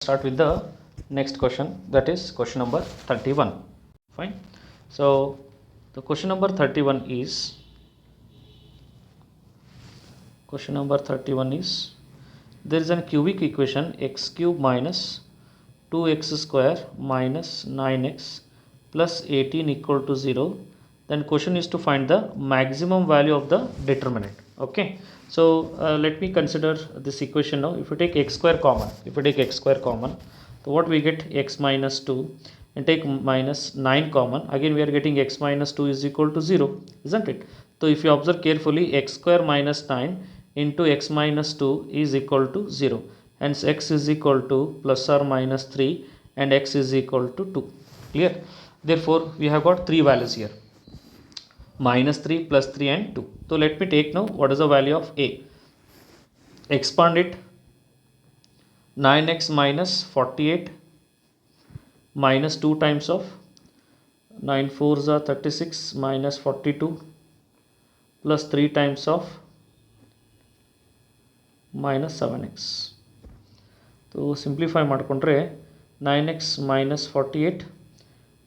start with the next question, that is question number 31. Fine. So the question number 31 is there is a cubic equation x cube minus 2x square minus 9x plus 18 equal to 0. Then question is to find the maximum value of the determinant. Okay, so let me consider this equation now. If you take x square common, so what we get, x minus 2, and take minus 9 common, again we are getting x minus 2 is equal to 0, isn't it? So if you observe carefully, x square minus 9 into x minus 2 is equal to 0, hence x is equal to plus or minus 3 and x is equal to 2. Clear? Therefore we have got three values here, minus 3 plus 3 and 2. So let me take now what is the value of a. Expand it, 9x minus 48 minus 2 times of 9 4s are 36 minus 42 plus 3 times of minus 7x. So simplify madkondre 9x minus 48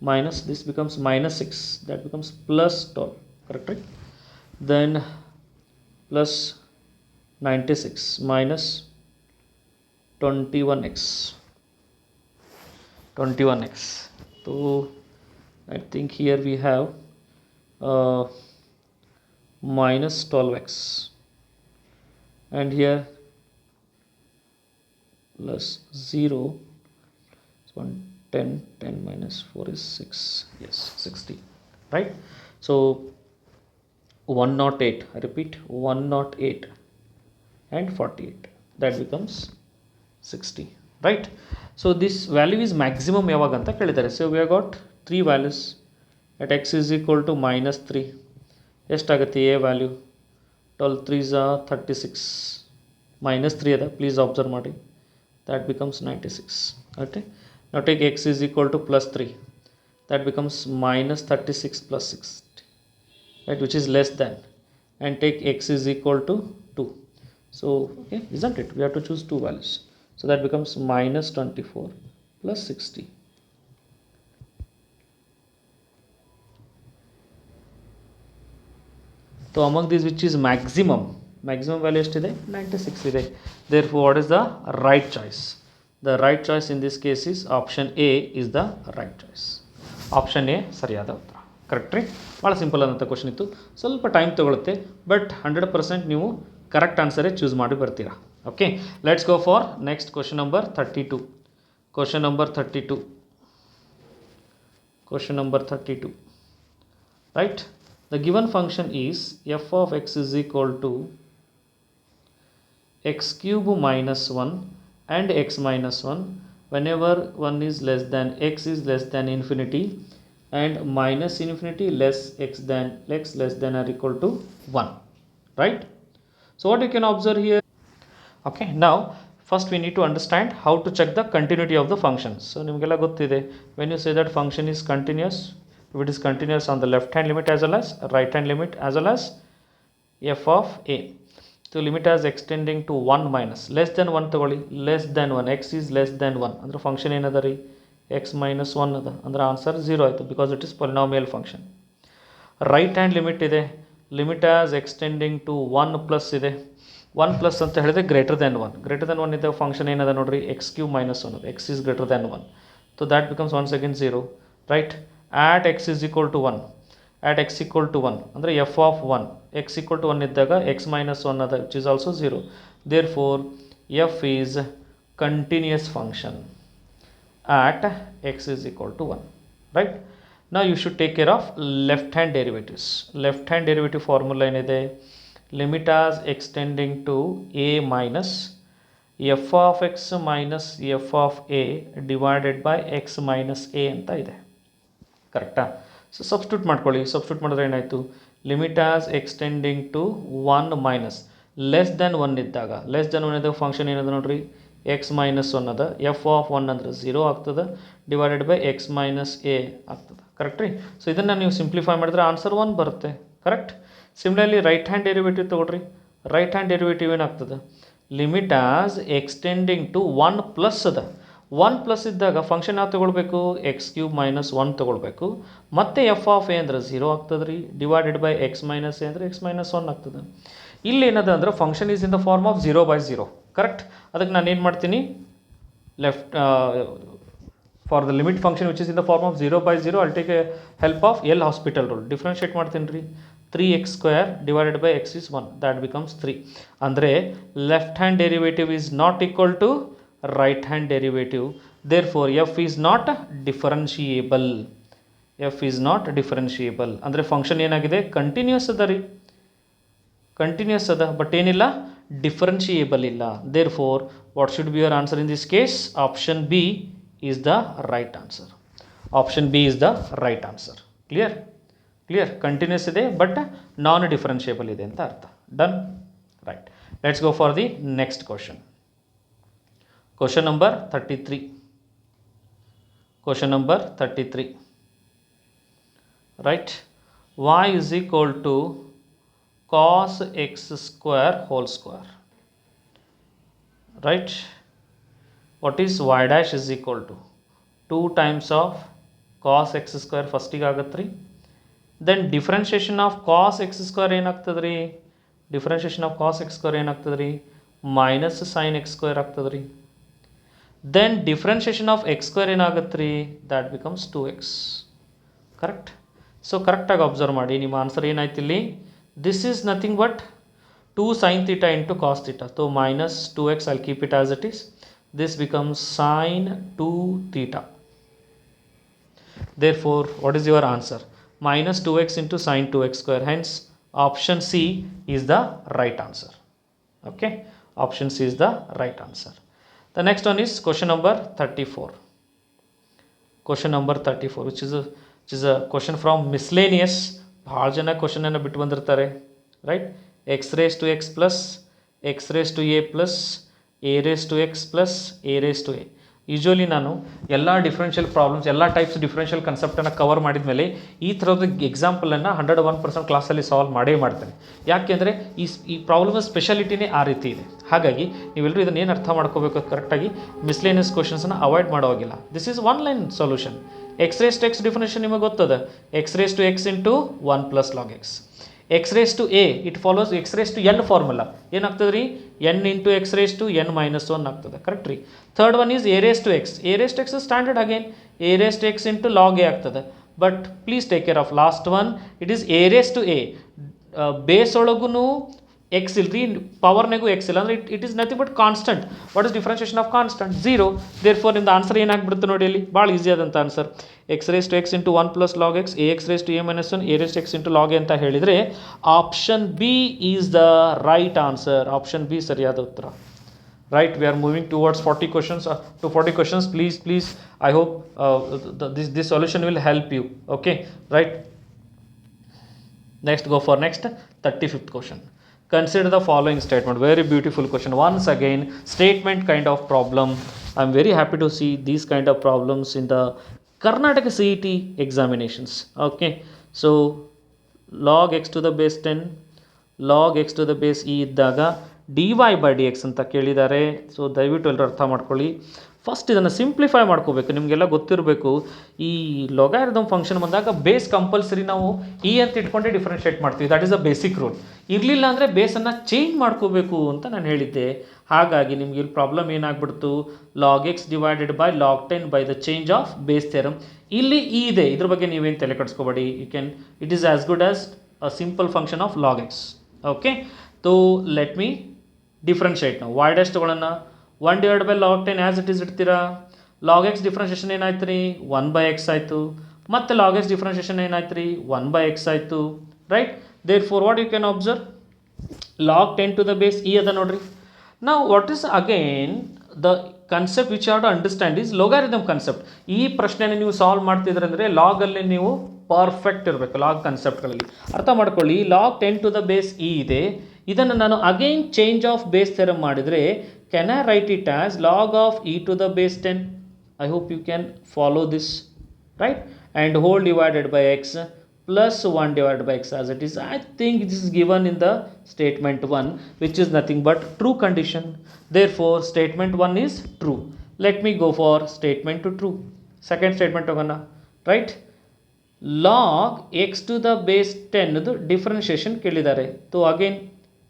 minus this becomes minus 6, that becomes plus 12, correct, right? Then plus 96 minus 21x. So I think here we have minus 12x, and here plus 0. So 10 minus 4 is 6, yes, 60, right? So 108, I repeat, 108 and 48, that becomes 60, right? So this value is maximum yaವಾಗ ಅಂತ ಕೇಳಿದ್ದಾರೆ. So we have got three values at x is equal to minus 3. ಎಷ್ಟಾಗುತ್ತೆ a value? 12 3s are 36, minus 3 ಅದ, please observe ಮಾಡಿ, that becomes 96. Okay, now take x is equal to plus 3, that becomes minus 36 plus 60, right, which is less than, and take x is equal to 2. So okay, isn't it, we have to choose two values, so that becomes minus 24 plus 60. So among these, which is maximum value ಎಷ್ಟಿದೆ? 96 ಇದೆ. Therefore what is the right choice? The right choice in this case is option A is the right choice. Option A ಸರಿಯಾದ ಉತ್ತರ, correct ರೀ? ಭಾಳ simple ಆದಂಥ question ಇತ್ತು, ಸ್ವಲ್ಪ time ತೊಗೊಳುತ್ತೆ, but 100% ನೀವು ಕರೆಕ್ಟ್ ಆನ್ಸರೇ ಚೂಸ್ ಮಾಡಿ ಬರ್ತೀರಾ. Okay, let's go for next question number 32. Question number 32, right? The given function is f of x is equal to x cube minus 1 and x minus 1 whenever 1 is less than x is less than infinity and minus infinity less less than or equal to 1, right? So what you can observe here, okay, now first we need to understand how to check the continuity of the functions. So ನಿಮಗೆಲ್ಲ ಗೊತ್ತಿದೆ, when you say that function is continuous, if it is continuous on the left hand limit as well as right hand limit as well as f of a. So limit as extending to 1 minus less than 1 ತಗೊಳ್ಳಿ, less than 1, x is less than 1 ಅಂದರೆ function ಏನದ ರೀ, x minus 1 ಅದ, ಅಂದರೆ answer 0 ಆಯಿತು, because it is polynomial function. Right hand limit ಇದೆ, limit as extending to 1 plus ಇದೆ, 1 plus ಅಂತ ಹೇಳಿದ್ರೆ ಗ್ರೇಟರ್ ದೆನ್ 1 ಇದ್ದ ಫಂಕ್ಷನ್ ಏನದ ನೋಡ್ರಿ, ಎಕ್ಸ್ ಕ್ಯೂಬ್ ಮೈನಸ್ 1 ಅದ, X is greater than 1, so that becomes once again 0, right? at x is equal to 1, ಅಂದರೆ f of 1, x equal to 1 ಇದ್ದಾಗ x minus 1 ಅದ, which is also 0. Therefore f is continuous function at x is equal to 1, right? Now you should take care of left hand derivatives. Left hand derivative formula ಏನಿದೆ, limit as extending to a minus f of x minus f of a divided by x minus a ಅಂತ ಇದೆ, ಕರೆಕ್ಟಾ? So substitute ಮಾಡ್ಕೊಳ್ಳಿ, substitute ಮಾಡಿದ್ರೆ ಏನಾಯಿತು, limit as extending to 1 minus less than 1 ಇದ್ದಾಗ, less than 1 ಇದ್ದಾಗ function ಏನದ ನೋಡ್ರಿ, ಎಕ್ಸ್ ಮೈನಸ್ 1 ಅದ, ಎಫ್ ಆಫ್ 1 ಅಂದರೆ 0 ಆಗ್ತದೆ, divided by x minus a ಆಗ್ತದೆ, ಕರೆಕ್ಟ್ ರೀ? ಸೊ ಇದನ್ನು ನೀವು ಸಿಂಪ್ಲಿಫೈ ಮಾಡಿದ್ರೆ ಆನ್ಸರ್ 1 ಬರುತ್ತೆ, correct? Similarly right hand derivative ತೊಗೊಳ್ರಿ, ರೈಟ್ ಹ್ಯಾಂಡ್ ಡೆರಿವೇಟಿವ್ ಏನಾಗ್ತದೆ, limit as extending to 1 plus ಅದ, 1 ಪ್ಲಸ್ ಇದ್ದಾಗ ಫಂಕ್ಷನ್ ಯಾವ್ದು ತೊಗೊಳ್ಬೇಕು, ಎಕ್ಸ್ ಕ್ಯೂಬ್ ಮೈನಸ್ 1 ತೊಗೊಳ್ಬೇಕು. ಮತ್ತು ಎಫ್ ಆಫ್ ಎ ಅಂದರೆ 0 ಆಗ್ತದೆ ರೀ, divided by x minus a ಅಂದರೆ ಎಕ್ಸ್ ಮೈನಸ್ 1 ಆಗ್ತದೆ. ಇಲ್ಲಿ ಏನದ ಅಂದರೆ function is in the form of 0/0, correct. ಅದಕ್ಕೆ ನಾನು ಏನು ಮಾಡ್ತೀನಿ, left for the limit function which is in the form of 0/0 I'll take a help of L Hospital rule. Differentiate ಮಾಡ್ತೀನಿ ರೀ, 3x² divided by x is 1, that becomes 3. ಅಂದರೆ left hand derivative is not equal to right hand derivative, therefore f is not differentiable. F is not differentiable ಅಂದರೆ function ಏನಾಗಿದೆ, continuous ಅದ ರೀ, continuous ಅದ, but ಏನಿಲ್ಲ, differentiable ಇಲ್ಲ. Therefore what should be your answer in this case, option B is the right answer. Option B is the right answer. Clear, clear. Continuous ಇದೆ but non differentiable ಇದೆ ಅಂತ ಅರ್ಥ. Done, right. Let's go for the next question. Question number 33. Question number 33, right. y is equal to cos x square whole square, right. What is y dash is equal to 2 times of cos x square ಫಸ್ಟಿಗೆ ಆಗತ್ತೆ ರೀ. Then differentiation of cos x square ಏನಾಗ್ತದೆ ರೀ, differentiation of cos x square ಏನಾಗ್ತದೆ ರೀ, minus sine x square ಆಗ್ತದೆ ರೀ. Then differentiation of x square ಏನಾಗುತ್ತೆ ರೀ, that becomes 2x, correct. So ಕರೆಕ್ಟಾಗಿ ಅಬ್ಸರ್ವ್ ಮಾಡಿ, ನಿಮ್ಮ ಆನ್ಸರ್ ಏನಾಯ್ತು ಇಲ್ಲಿ, this is nothing but 2 sin theta into cos theta. So minus 2x, I'll keep it as it is. This becomes sin 2 theta. Therefore, what is your answer? Minus 2x into sin 2x square. Hence, option C is the right answer. Okay, option C is the right answer. The next one is question number 34. Question number 34, which is a question from miscellaneous. ಭಾಳ ಜನ question ಅನ್ನು ಬಿಟ್ಟು ಬಂದಿರ್ತಾರೆ, right. x raised to x plus x raised to a plus a raised to x plus a raised to a. Usually ನಾನು ಎಲ್ಲ differential problems, ಎಲ್ಲ types differential ಕನ್ಸೆಪ್ಟನ್ನು cover ಮಾಡಿದ ಮೇಲೆ ಈ ಥರದ ಎಕ್ಸಾಂಪಲನ್ನು 101% ಕ್ಲಾಸಲ್ಲಿ ಸಾಲ್ವ್ ಮಾಡೇ ಮಾಡ್ತೇನೆ. ಯಾಕೆಂದರೆ ಈ ಪ್ರಾಬ್ಲಮ್ ಸ್ಪೆಷಾಲಿಟಿನೇ ಆ ರೀತಿ ಇದೆ. ಹಾಗಾಗಿ ನೀವೆಲ್ಲರೂ ಇದನ್ನು ಏನು ಅರ್ಥ ಮಾಡ್ಕೋಬೇಕು ಕರೆಕ್ಟಾಗಿ, ಮಿಸ್ಲೇನಿಯಸ್ ಕ್ವಶನ್ಸನ್ನು ಅವಾಯ್ಡ್ ಮಾಡೋವಾಗಿಲ್ಲ. This is one line solution. X raise to x definition ನಿಮಗೆ ಗೊತ್ತದ, x raise to x into 1 plus log x. X raise to a, it follows x raise to n formula. ಏನಾಗ್ತದೆ ರೀ, n into x raise to n minus 1 ಆಗ್ತದೆ, correct ರೀ. Third one is a raise to x. A raise to x standard again, a raise to x into log a ಆಗ್ತದೆ. But please take care of last one, it is a raise to a. Base ಒಳಗೂ x ಇಲ್ರಿ, ಪವರ್ನಾಗೂ x ಇಲ್ಲ, ಅಂದರೆ it is nothing but constant. What is differentiation of constant? 0. Therefore ನಿಮ್ದು answer ಏನಾಗ್ಬಿಡುತ್ತೆ ನೋಡಿ, ಅಲ್ಲಿ ಭಾಳ ಈಸಿ ಆದಂಥ answer. X raise to x into 1 plus log x, a x raise to a minus 1, a raise to x into log A ಅಂತ ಹೇಳಿದರೆ option B is the right answer. Option B ಸರಿಯಾದ ಉತ್ತರ. Right, we are moving towards 40 questions. To 40 questions, please. I hope this solution will help you. Okay, right. Next, go for next 35th question. Consider the following statement. Very beautiful question. Once again, statement kind of problem. I'm very happy to see these kind of problems in the Karnataka CET examinations. Okay, so log x to the base 10, log x to the base e ಇದ್ದಾಗ dy by dx ಅಂತ ಕೇಳಿದ್ದಾರೆ. So ದಯವಿಟ್ಟು ಎಲ್ಲರೂ ಅರ್ಥ ಮಾಡ್ಕೊಳ್ಳಿ. First ಇದನ್ನು simplify ಮಾಡ್ಕೋಬೇಕು. ನಿಮಗೆಲ್ಲ ಗೊತ್ತಿರಬೇಕು, ಈ ಲೊಗಾರಿದಮ್ ಫಂಕ್ಷನ್ ಬಂದಾಗ ಬೇಸ್ ಕಂಪಲ್ಸರಿ ನಾವು ಇ ಅಂತ ಇಟ್ಕೊಂಡೆ ಡಿಫ್ರೆನ್ಷಿಯೇಟ್ ಮಾಡ್ತೀವಿ. That is a basic rule. ಇರಲಿಲ್ಲ ಅಂದರೆ ಬೇಸನ್ನು ಚೇಂಜ್ ಮಾಡ್ಕೋಬೇಕು ಅಂತ ನಾನು ಹೇಳಿದ್ದೆ. ಹಾಗಾಗಿ ನಿಮ್ಗೆ ಇಲ್ಲಿ ಪ್ರಾಬ್ಲಮ್ ಏನಾಗ್ಬಿಡ್ತು, log x divided by log 10 by the change of base theorem. ಇಲ್ಲಿ ಇ ಇದೆ, ಇದ್ರ ಬಗ್ಗೆ ನೀವೇನು ತಲೆ ಕೆಡಿಸ್ಕೋಬೇಡಿ. It is as good as a simple function of log x. Okay, so let me differentiate ನಾವು. y ಡ್ಯಾಶ್ ತಗೊಳ್ಳೋಣ, 1 divide by log 10 as it is ಇಡ್ತೀರಾ. ಲಾಗ್ ಎಕ್ಸ್ ಡಿಫ್ರೆನ್ಷಿಯೇಷನ್ ಏನಾಯ್ತು ರೀ, 1 ಬೈ ಎಕ್ಸ್ ಆಯಿತು. ಮತ್ತು ಲಾಗ್ ಎಕ್ಸ್ ಡಿಫ್ರೆನ್ಷಿಯೇಷನ್ ಏನಾಯ್ತು ರೀ, 1 by x ಆಯಿತು, right. Therefore what you can observe, log 10 to the base e ಅದ ನೋಡ್ರಿ. ನಾವು what is again the concept which have to understand is logarithm concept. ಈ ಪ್ರಶ್ನೆನ ನೀವು ಸಾಲ್ವ್ ಮಾಡ್ತಿದ್ರೆ ಅಂದರೆ ಲಾಗಲ್ಲಿ ನೀವು ಪರ್ಫೆಕ್ಟ್ ಇರಬೇಕು. ಲಾಗ್ ಕನ್ಸೆಪ್ಟ್ಗಳಲ್ಲಿ ಅರ್ಥ ಮಾಡ್ಕೊಳ್ಳಿ. Log 10 to the base e ಇದೆ, ಇದನ್ನು ನಾನು again change of base theorem ಮಾಡಿದರೆ can I write it as log of e to the base 10. I hope you can follow this, right. And whole divided by x plus 1 divided by x as it is. I think this is given in the statement 1, which is nothing but true condition. Therefore statement 1 is true. Let me go for statement two true. Second statement ಹೋಗೋಣ. Right, log x to the base 10 differentiation ಕೇಳಿದ್ದಾರೆ. Though again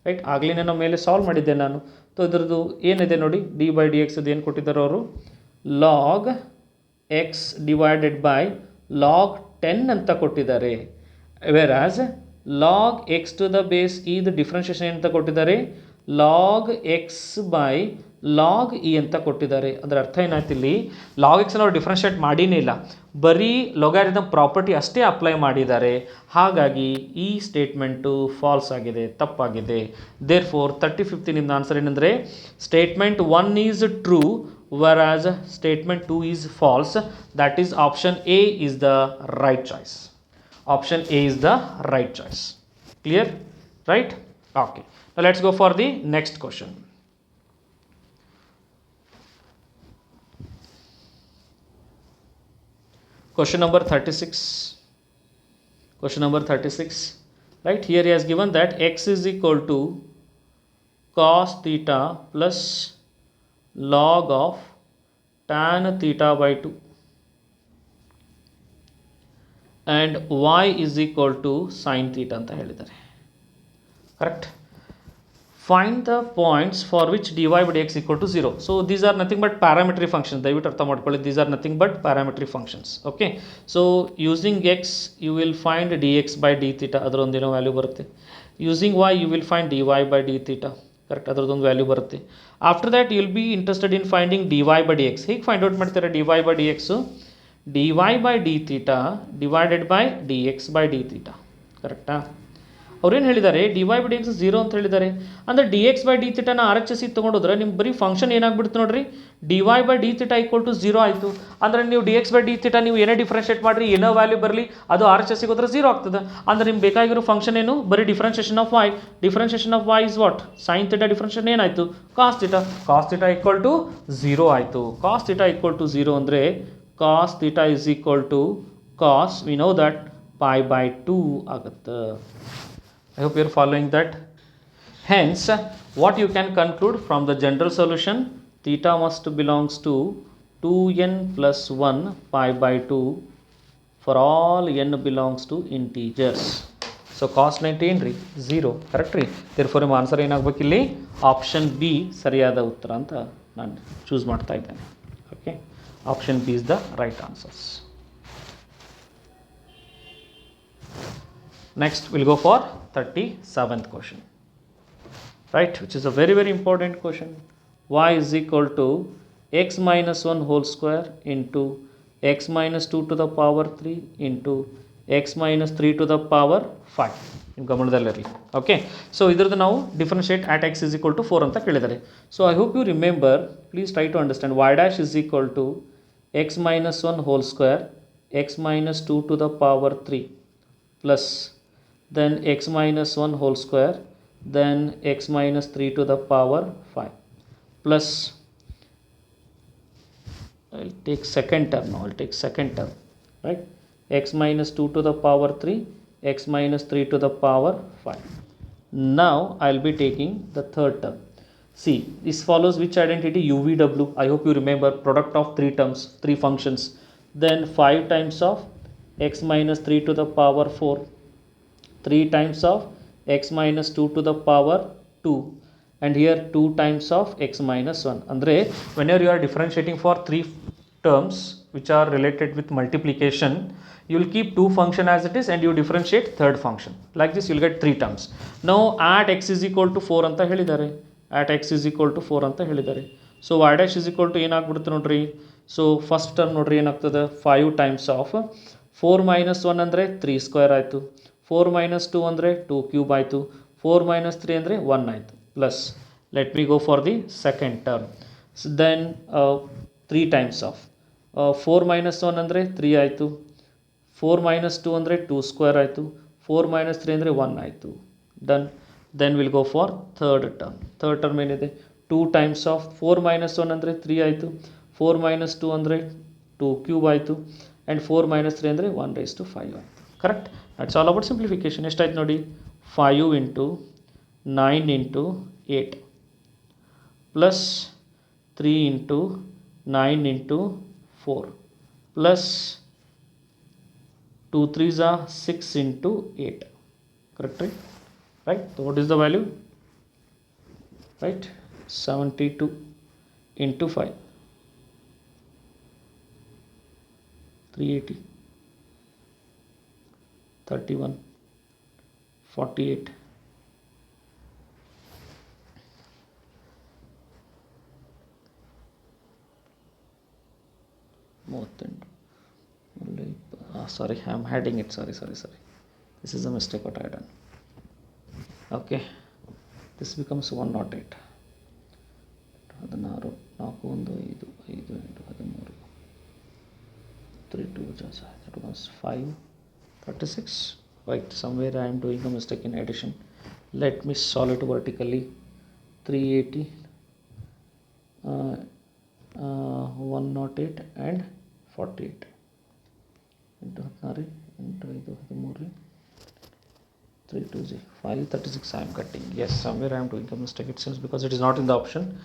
right, ಆಗಲೇ ನಾನು ಮೇಲೆ solve ಮಾಡಿದ್ದೆ ನಾನು. ತೋ ಇದ್ರದ್ದು ಏನಿದೆ ನೋಡಿ, ಡಿ ಬೈ ಡಿ ಎಕ್ಸ್ ಅದು ಏನು ಕೊಟ್ಟಿದ್ದಾರೆ ಅವರು, log x divided by log 10 ಅಂತ ಕೊಟ್ಟಿದ್ದಾರೆ. Whereas log x to the base ಇದು ಡಿಫ್ರೆನ್ಷಿಯೇಷನ್ ಅಂತ ಕೊಟ್ಟಿದ್ದಾರೆ, log x by log e ಅಂತ ಕೊಟ್ಟಿದ್ದಾರೆ. ಅದರ ಅರ್ಥ ಏನಾಯ್ತು, ಇಲ್ಲಿ ಲಾಗ್ ಎಕ್ಸ್ ನಾವು ಡಿಫ್ರೆನ್ಷಿಯೇಟ್ ಮಾಡಿನೇ ಇಲ್ಲ, ಬರೀ ಲೊಗಾರಿದಮ್ ಪ್ರಾಪರ್ಟಿ ಅಷ್ಟೇ ಅಪ್ಲೈ ಮಾಡಿದ್ದಾರೆ. ಹಾಗಾಗಿ ಈ ಸ್ಟೇಟ್ಮೆಂಟು ಫಾಲ್ಸ್ ಆಗಿದೆ, ತಪ್ಪಾಗಿದೆ. ದೇರ್ ಫೋರ್ 35th ನಿಮ್ದು ಆನ್ಸರ್ ಏನಂದರೆ statement 1 is true whereas statement 2 is false. That is option A is the right choice. Option A is the right choice. Clear? Right? Okay. Now let's go for the next question. Question number 36. Question number 36. Right, here he has given that x is equal to cos theta plus log of tan theta by 2 and y is equal to sin theta ಅಂತ ಹೇಳಿದ್ದಾರೆ. Correct. Find the points for which dy by dx equal to 0. So these are nothing but parametric functions, ದಯವಿಟ್ಟು ಅರ್ಥ ಮಾಡ್ಕೊಳ್ಳಿ. These are nothing but parametric functions. Okay, so using x you will find d x by d theta, ಅದರೊಂದೇನೋ value ಬರುತ್ತೆ. Using y you will find dy by d theta. Correct, ಅದರದ್ದೊಂದು value ಬರುತ್ತೆ. After that you will be interested in finding dy by dx. ಹೇಗೆ find out ಮಾಡ್ತಾರೆ dy by dx? dy by d theta divided by dx by d theta. ಕರೆಕ್ಟಾ? ಅವ್ರೇನು ಹೇಳಿದ್ದಾರೆ, dy by dx 0 ಅಂತ ಹೇಳಿದ್ದಾರೆ. ಅಂದರೆ dx by d theta ನ RHS ತೊಗೊಂಡೋದ್ರೆ ನಿಮ್ಮ ಬರೀ ಫಂಕ್ಷನ್ ಏನಾಗ್ಬಿಡುತ್ತೆ ನೋಡ್ರಿ, dy by d theta equal to 0 ಆಯಿತು. ಅಂದರೆ ನೀವು dx by d theta ನೀವು ಏನೇ ಡಿಫ್ರೆನ್ಷಿಯೇಟ್ ಮಾಡಿರಿ, ಏನೋ ವ್ಯಾಲ್ಯೂ ಬರಲಿ, ಅದು RHS ಹೋದ್ರೆ 0 ಆಗ್ತದೆ. ಅಂದರೆ ನಿಮ್ಗೆ ಬೇಕಾಗಿರೋ ಫಂಕ್ಷನ್ ಏನು, ಬರೀ differentiation of y. Differentiation of y is what, sin theta differentiation ಏನಾಯಿತು, cos theta. cos theta equal to 0 ಆಯಿತು. cos theta equal to 0 ಅಂದರೆ cos theta is equal to cos, we know that pi by 2 ಆಗುತ್ತೆ. I hope you are following that. Hence, what you can conclude from the general solution, theta must belongs to 2n plus 1 pi by 2 for all n belongs to integers. So cos 90 ಏನು ರೀ, 0. Correct ರೀ. therefore ನಿಮ್ಮ answer ಏನಾಗಬೇಕು ಇಲ್ಲಿ, option B ಸರಿಯಾದ ಉತ್ತರ ಅಂತ ನಾನು ಚೂಸ್ ಮಾಡ್ತಾ ಇದ್ದೇನೆ. Okay, option B is the right answers. Next we'll go for 37th question, right, which is a very very important question. Y is equal to x minus 1 whole square into x minus 2 to the power 3 into x minus 3 to the power 5. ನಿಮ್ಮ ಗಮನದಲ್ಲಿರಲಿ. Okay, so ಇದ್ರದ್ದು ನಾವು differentiate at x is equal to 4 ಅಂತ ಕೇಳಿದ್ದಾರೆ. So I hope you remember, please try to understand. y dash is equal to x minus 1 whole square, x minus 2 to the power 3 plus then x minus 1 whole square, then x minus 3 to the power 5 plus, I'll take second term now, I'll take second term, right, x minus 2 to the power 3, x minus 3 to the power 5. Now I'll be taking the third term. See, this follows which identity, UVW. I hope you remember, product of 3 terms, 3 functions. Then 5 times of x minus 3 to the power 4, 3 times of x minus 2 to the power 2, and here 2 times of x minus 1. Andre whenever you are differentiating for 3 terms which are related with multiplication, you will keep 2 function as it is and you differentiate third function. Like this you will get 3 terms. Now at x is equal to 4 ಅಂತ ಹೇಳಿದ್ದಾರೆ, at x is equal to 4 ಅಂತ ಹೇಳಿದ್ದಾರೆ. So y dash is equal to ಏನಾಗ್ಬಿಡುತ್ತೆ ನೋಡ್ರಿ. So first term ನೋಡ್ರಿ ಏನಾಗ್ತದೆ, 5 times of 4 minus 1 ಅಂದರೆ 3 square ಆಯಿತು, 4 minus 2 ಅಂದರೆ 2 ಕ್ಯೂಬ್ ಆಯಿತು, 4 minus 3 ಅಂದರೆ 1 ಆಯಿತು, plus let me go for the second term. Then 3 times of 4 minus 1 ಅಂದರೆ 3 ಆಯಿತು, 4 minus 2 ಅಂದರೆ 2 ಸ್ಕ್ವೇರ್ ಆಯಿತು, 4 minus 3 ಅಂದರೆ 1 ಆಯಿತು, done. Then will go for third term. Third term ಏನಿದೆ, 2 ಟೈಮ್ಸ್ ಆಫ್ 4 minus 1 ಅಂದರೆ 3 ಆಯಿತು, 4 minus 2 ಅಂದರೆ 2 ಕ್ಯೂಬ್ ಆಯಿತು, ಆ್ಯಂಡ್ 4 minus 3 ಅಂದರೆ 1/5 ಆಯಿತು. Correct. That's all about simplification. ಎಷ್ಟಾಯ್ತು ನೋಡಿ, 5 into 9 into 8 plus 3 into 9 into 4 plus 2 3s are 6 into 8. Correct, right? So what is the value? Right, 72 into 5, 380, 31, 48. More than sorry, I'm hiding it. Sorry. This is a mistake what I done. Okay, this becomes 108. 16, 4, 1, 5, 5 into 13, 3 2 that becomes 536. Right, somewhere I am doing a mistake in addition. Let me solve it vertically. 380, 108 and 48 into 16 into 13, 3 2 536. I am cutting. Yes, somewhere I am doing a mistake, it seems, because it is not in the option.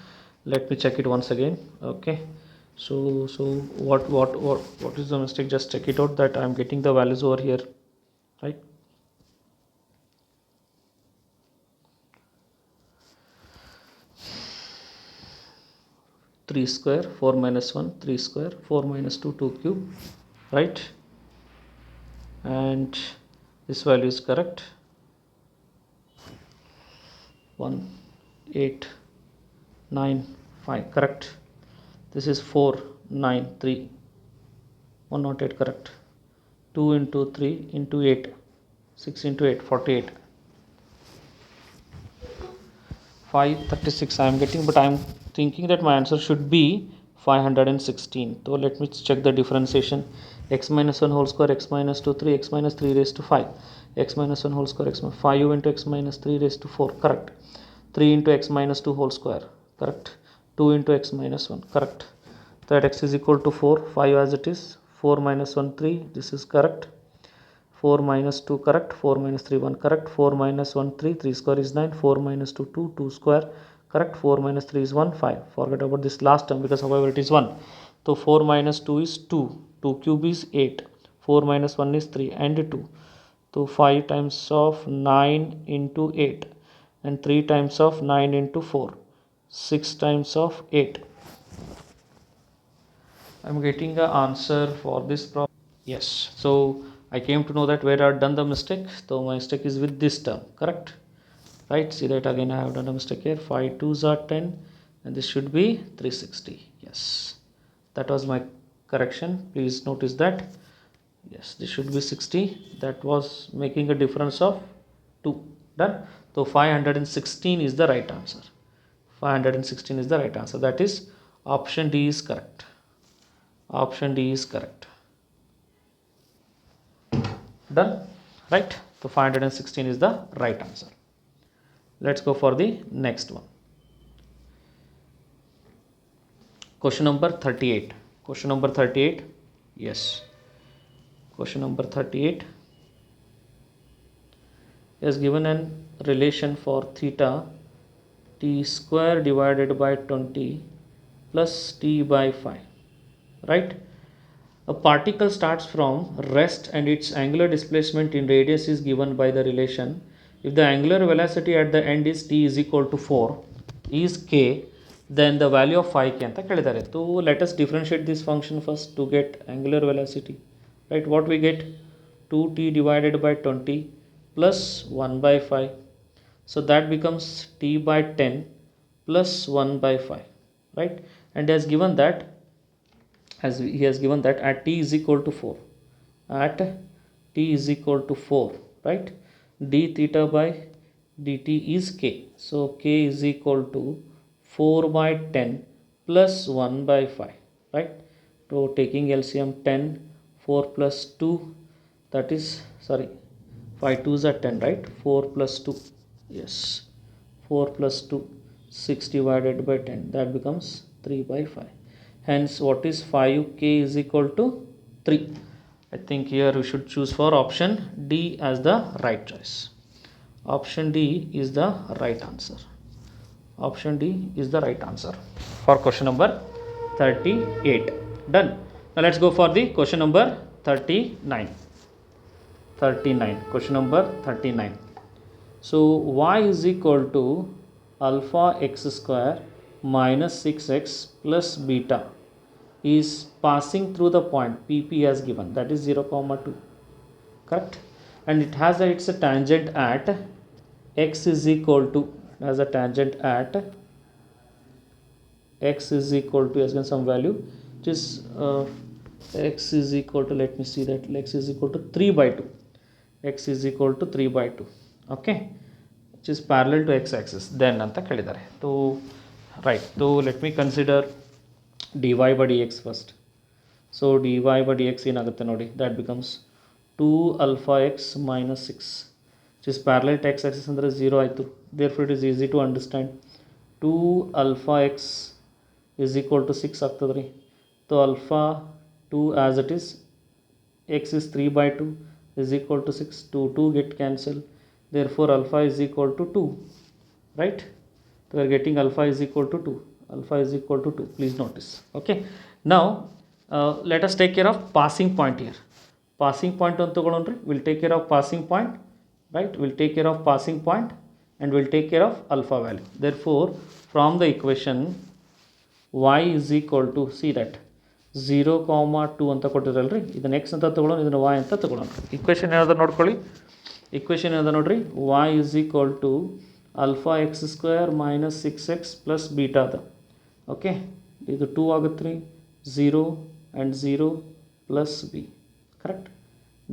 Let me check it once again. Okay, so what is the mistake? Just check it out that I am getting the values over here, right? Three square, 4 minus 1, 3 square, 4 minus 2, 2 cube, right? And this value is correct. 1 8 9 5, correct. This is 4 9 3, 108, correct. 2 into 3 into 8, 6 into 8, 48. 536 I am getting, but I am thinking that my answer should be 516. So let me check the differentiation. X minus 1 whole square, x minus 2 3, x minus 3 raised to 5, x minus 1 whole square, x minus 5 into x minus 3 raised to 4, correct. 3 into x minus 2 whole square, correct. 2 into x minus 1, correct. That x is equal to 4, 5 as it is. 4 minus 1 3, this is correct. 4 minus 2, correct. 4 minus 3 1, correct. 4 minus 1 3, 3 square is 9. 4 minus 2 2, 2 square, correct. 4 minus 3 is 1, 5. Forget about this last term because however it is 1. So 4 minus 2 is 2, 2 cube is 8, 4 minus 1 is 3 and 2. So 5 times of 9 into 8 and 3 times of 9 into 4, 6 times of 8. I am getting the answer for this problem. Yes, so I came to know that where I have done the mistake. So my mistake is with this term, correct? Right, see that again I have done a mistake here. 5 2s are 10 and this should be 360. Yes, that was my correction. Please notice that. Yes, this should be 60. That was making a difference of 2. Done. So 516 is the right answer. 516 is the right answer. That is option D is correct. Option D is correct. Done, right? So 516 is the right answer. Let's go for the next one. Question number 38. Question number 38. Yes. Question number 38 is given an relation for theta t square divided by 20 plus t by 5. Right? A particle starts from rest and its angular displacement in radius is given by the relation. If the angular velocity at the end is t is equal to 4 is k, then the value of phi k anta kelidare. So let us differentiate this function first to get angular velocity. Right, what we get? 2t divided by 20 plus 1 by 5. So that becomes t by 10 plus 1 by 5. Right, and has given that, as he has given that at t is equal to 4, at t is equal to 4, right, d theta by dt is k. So k is equal to 4 by 10 plus 1 by 5, right? So taking LCM 10, 4 plus 2, that is, sorry, 5 2s are 10, right? 4 plus 2, yes, 4 plus 2, 6 divided by 10, that becomes 3 by 5. Hence what is 5k is equal to 3. I think here we should choose for option D as the right choice. Option D is the right answer. Option D is the right answer for question number 38. Done. Now let's go for the question number 39. Question number 39. So y is equal to alpha x square minus 6x plus beta is passing through the point pp as given, that is 0 comma 2, correct, and it has its a tangent at x is equal to, has a tangent at x is equal to, as given some value which is x is equal to, let me see that, x is equal to 3 by 2, x is equal to 3 by 2, okay, which is parallel to x axis. Then anta kelidare, so right, so let me consider dy by dx first. So dy by dx ಏನಾಗುತ್ತೆ ನೋಡಿ, that becomes 2 alpha x minus 6, which is parallel to x axis ಅಂದರೆ 0 ಆಯಿತು. Therefore it is easy to understand 2 alpha x is equal to 6 ಆಗ್ತದೆ ರೀ. So alpha 2 as it is, x is 3 by 2 is equal to 6, 2 get cancelled, therefore alpha is equal to 2, right. So we are getting alpha is equal to 2, alpha is equal to 2, please notice, okay. Now let us take care of passing point here. Passing point ಅಂತ ತಗೊಳ್ಳೋಣ್ರಿ, we'll take care of passing point, right, we'll take care of passing point and we'll take care of alpha value. Therefore from the equation y is equal to, see that 0 comma 2 ಅಂತ ಕೊಟ್ಟಿರಲ್ರಿ, ಇದನ್ನ x ಅಂತ ತಗೊಳ್ಳೋಣ, ಇದನ್ನ y ಅಂತ ತಗೊಳ್ಳೋಣ. Equation ಏನದ ನೋಡ್ಕೊಳ್ಳಿ, equation ಏನದ ನೋಡ್ರಿ, y is equal to alpha x square minus 6x plus beta ಅದ, ಓಕೆ, ಇದು 2 ಆಗುತ್ತೆ ರೀ, 0 and 0 plus b, correct.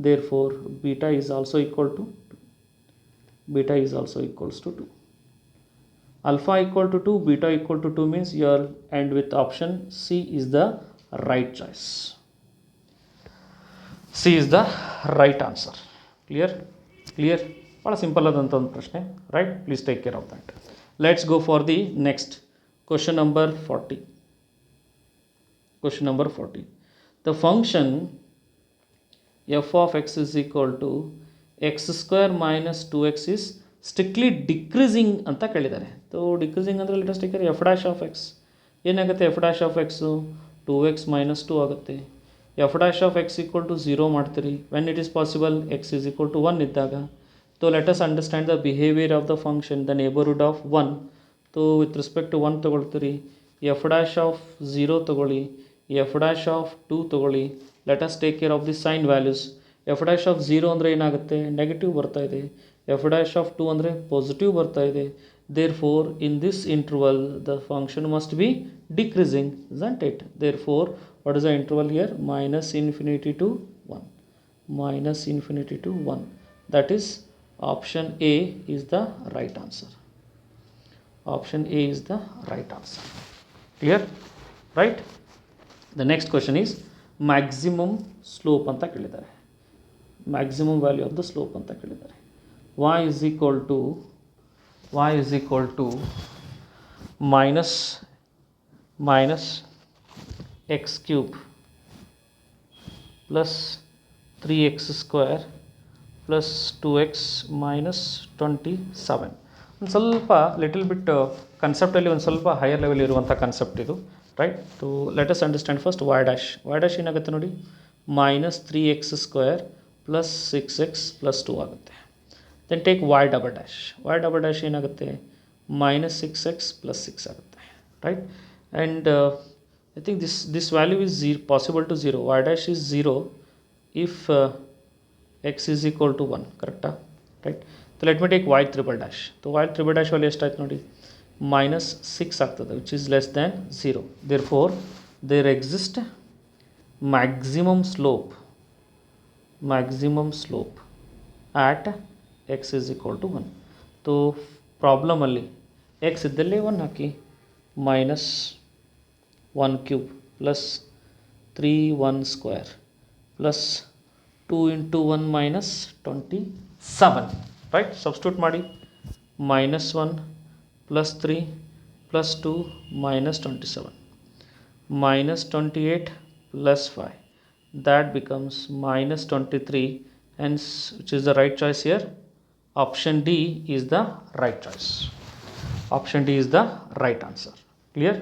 Therefore beta is also equal to 2, beta is also equals to 2. Alpha equal to 2, beta equal to 2 means you are end with option C is the right choice. C is the right answer. Clear? Clear? What a simple adanತ ಒಂದು ಪ್ರಶ್ನೆ, right? Please take care of that. Let's go for the next question number 40. Question number 40. The function f of x is equal to x square minus 2x is strictly decreasing ಅಂತ ಕೇಳಿದ್ದಾರೆ. So decreasing ಅಂದರೆ let us take f dash of x, ಏನಾಗುತ್ತೆ f dash of x 2x minus 2 ಆಗುತ್ತೆ. F dash of x equal to 0 ಮಾಡ್ತೀರಿ when it is possible x is equal to 1 ಇದ್ದಾಗ. So let us understand the behaviour of the function, the neighbourhood of 1. So with respect to 1 ತೊಗೊಳ್ತೀರಿ, f dash of 0 ತೊಗೊಳ್ಳಿ, f dash of 2 ತೊಗೊಳ್ಳಿ. Let us take care of the sine values. F dash of 0 ಅಂದರೆ ಏನಾಗುತ್ತೆ, negative ಬರ್ತಾ ಇದೆ. F dash of 2 ಅಂದರೆ positive ಬರ್ತಾ ಇದೆ. Therefore in this interval the function must be decreasing, isn't it? Therefore what is the interval here, minus infinity to 1, minus infinity to 1. That is option A is the right answer. Option A is the right answer. Clear? Right? The next question is maximum slope anta kelidare. Maximum value of the slope anta kelidare. Y is equal to minus x cube plus 3x square plus 2x minus 27. ಒಂದು ಸ್ವಲ್ಪ little bit ಕನ್ಸೆಪ್ಟಲ್ಲಿ ಒಂದು ಸ್ವಲ್ಪ higher level ಇರುವಂಥ concept ಇದು, right. So let us understand first y dash. y dash ಏನಾಗುತ್ತೆ ನೋಡಿ, minus 3x square plus 6x plus 2 ಆಗುತ್ತೆ. Then take y double dash. y double dash ಏನಾಗುತ್ತೆ, minus 6x plus 6 ಆಗುತ್ತೆ, right. And I think this value is possible to 0. y dash is 0 if x is equal to 1, correct, right. So let me take y triple dash. So y triple dash value ಎಷ್ಟಾಯ್ತು ನೋಡಿ, minus 6 ಆಗ್ತದೆ, which is less than 0. Therefore there exists maximum slope at x is equal to 1. तो problem ಅಲ್ಲಿ x ಇದ್ದಲ್ಲಿ 1 ಹಾಕಿ, minus 1 cube plus 3 1 square plus 2 into 1 minus 27, right. Substitute ಮಾಡಿ, minus 1 plus 3 plus 2 minus 27 minus 28 plus 5, that becomes minus 23, hence which is the right choice here, option D is the right choice. Option D is the right answer. Clear?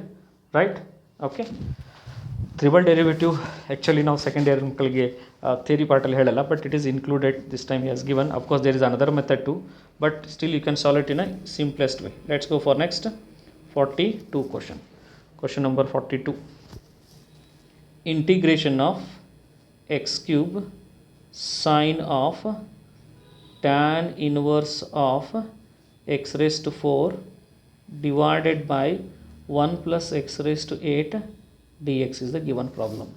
Right? Okay. Triple derivative actually ನಾವು second year ಮಕ್ಕಳಿಗೆ theory ಪಾರ್ಟಲ್ಲಿ ಹೇಳಲ್ಲ, but it is included this time he has given. Of course there is another method too, but still you can solve it in a simplest way. Let's go for next 42 question. Question number 42. Integration of x cube sine of tan inverse of x raised to 4 divided by 1 plus x raised to 8 dx is the given problem.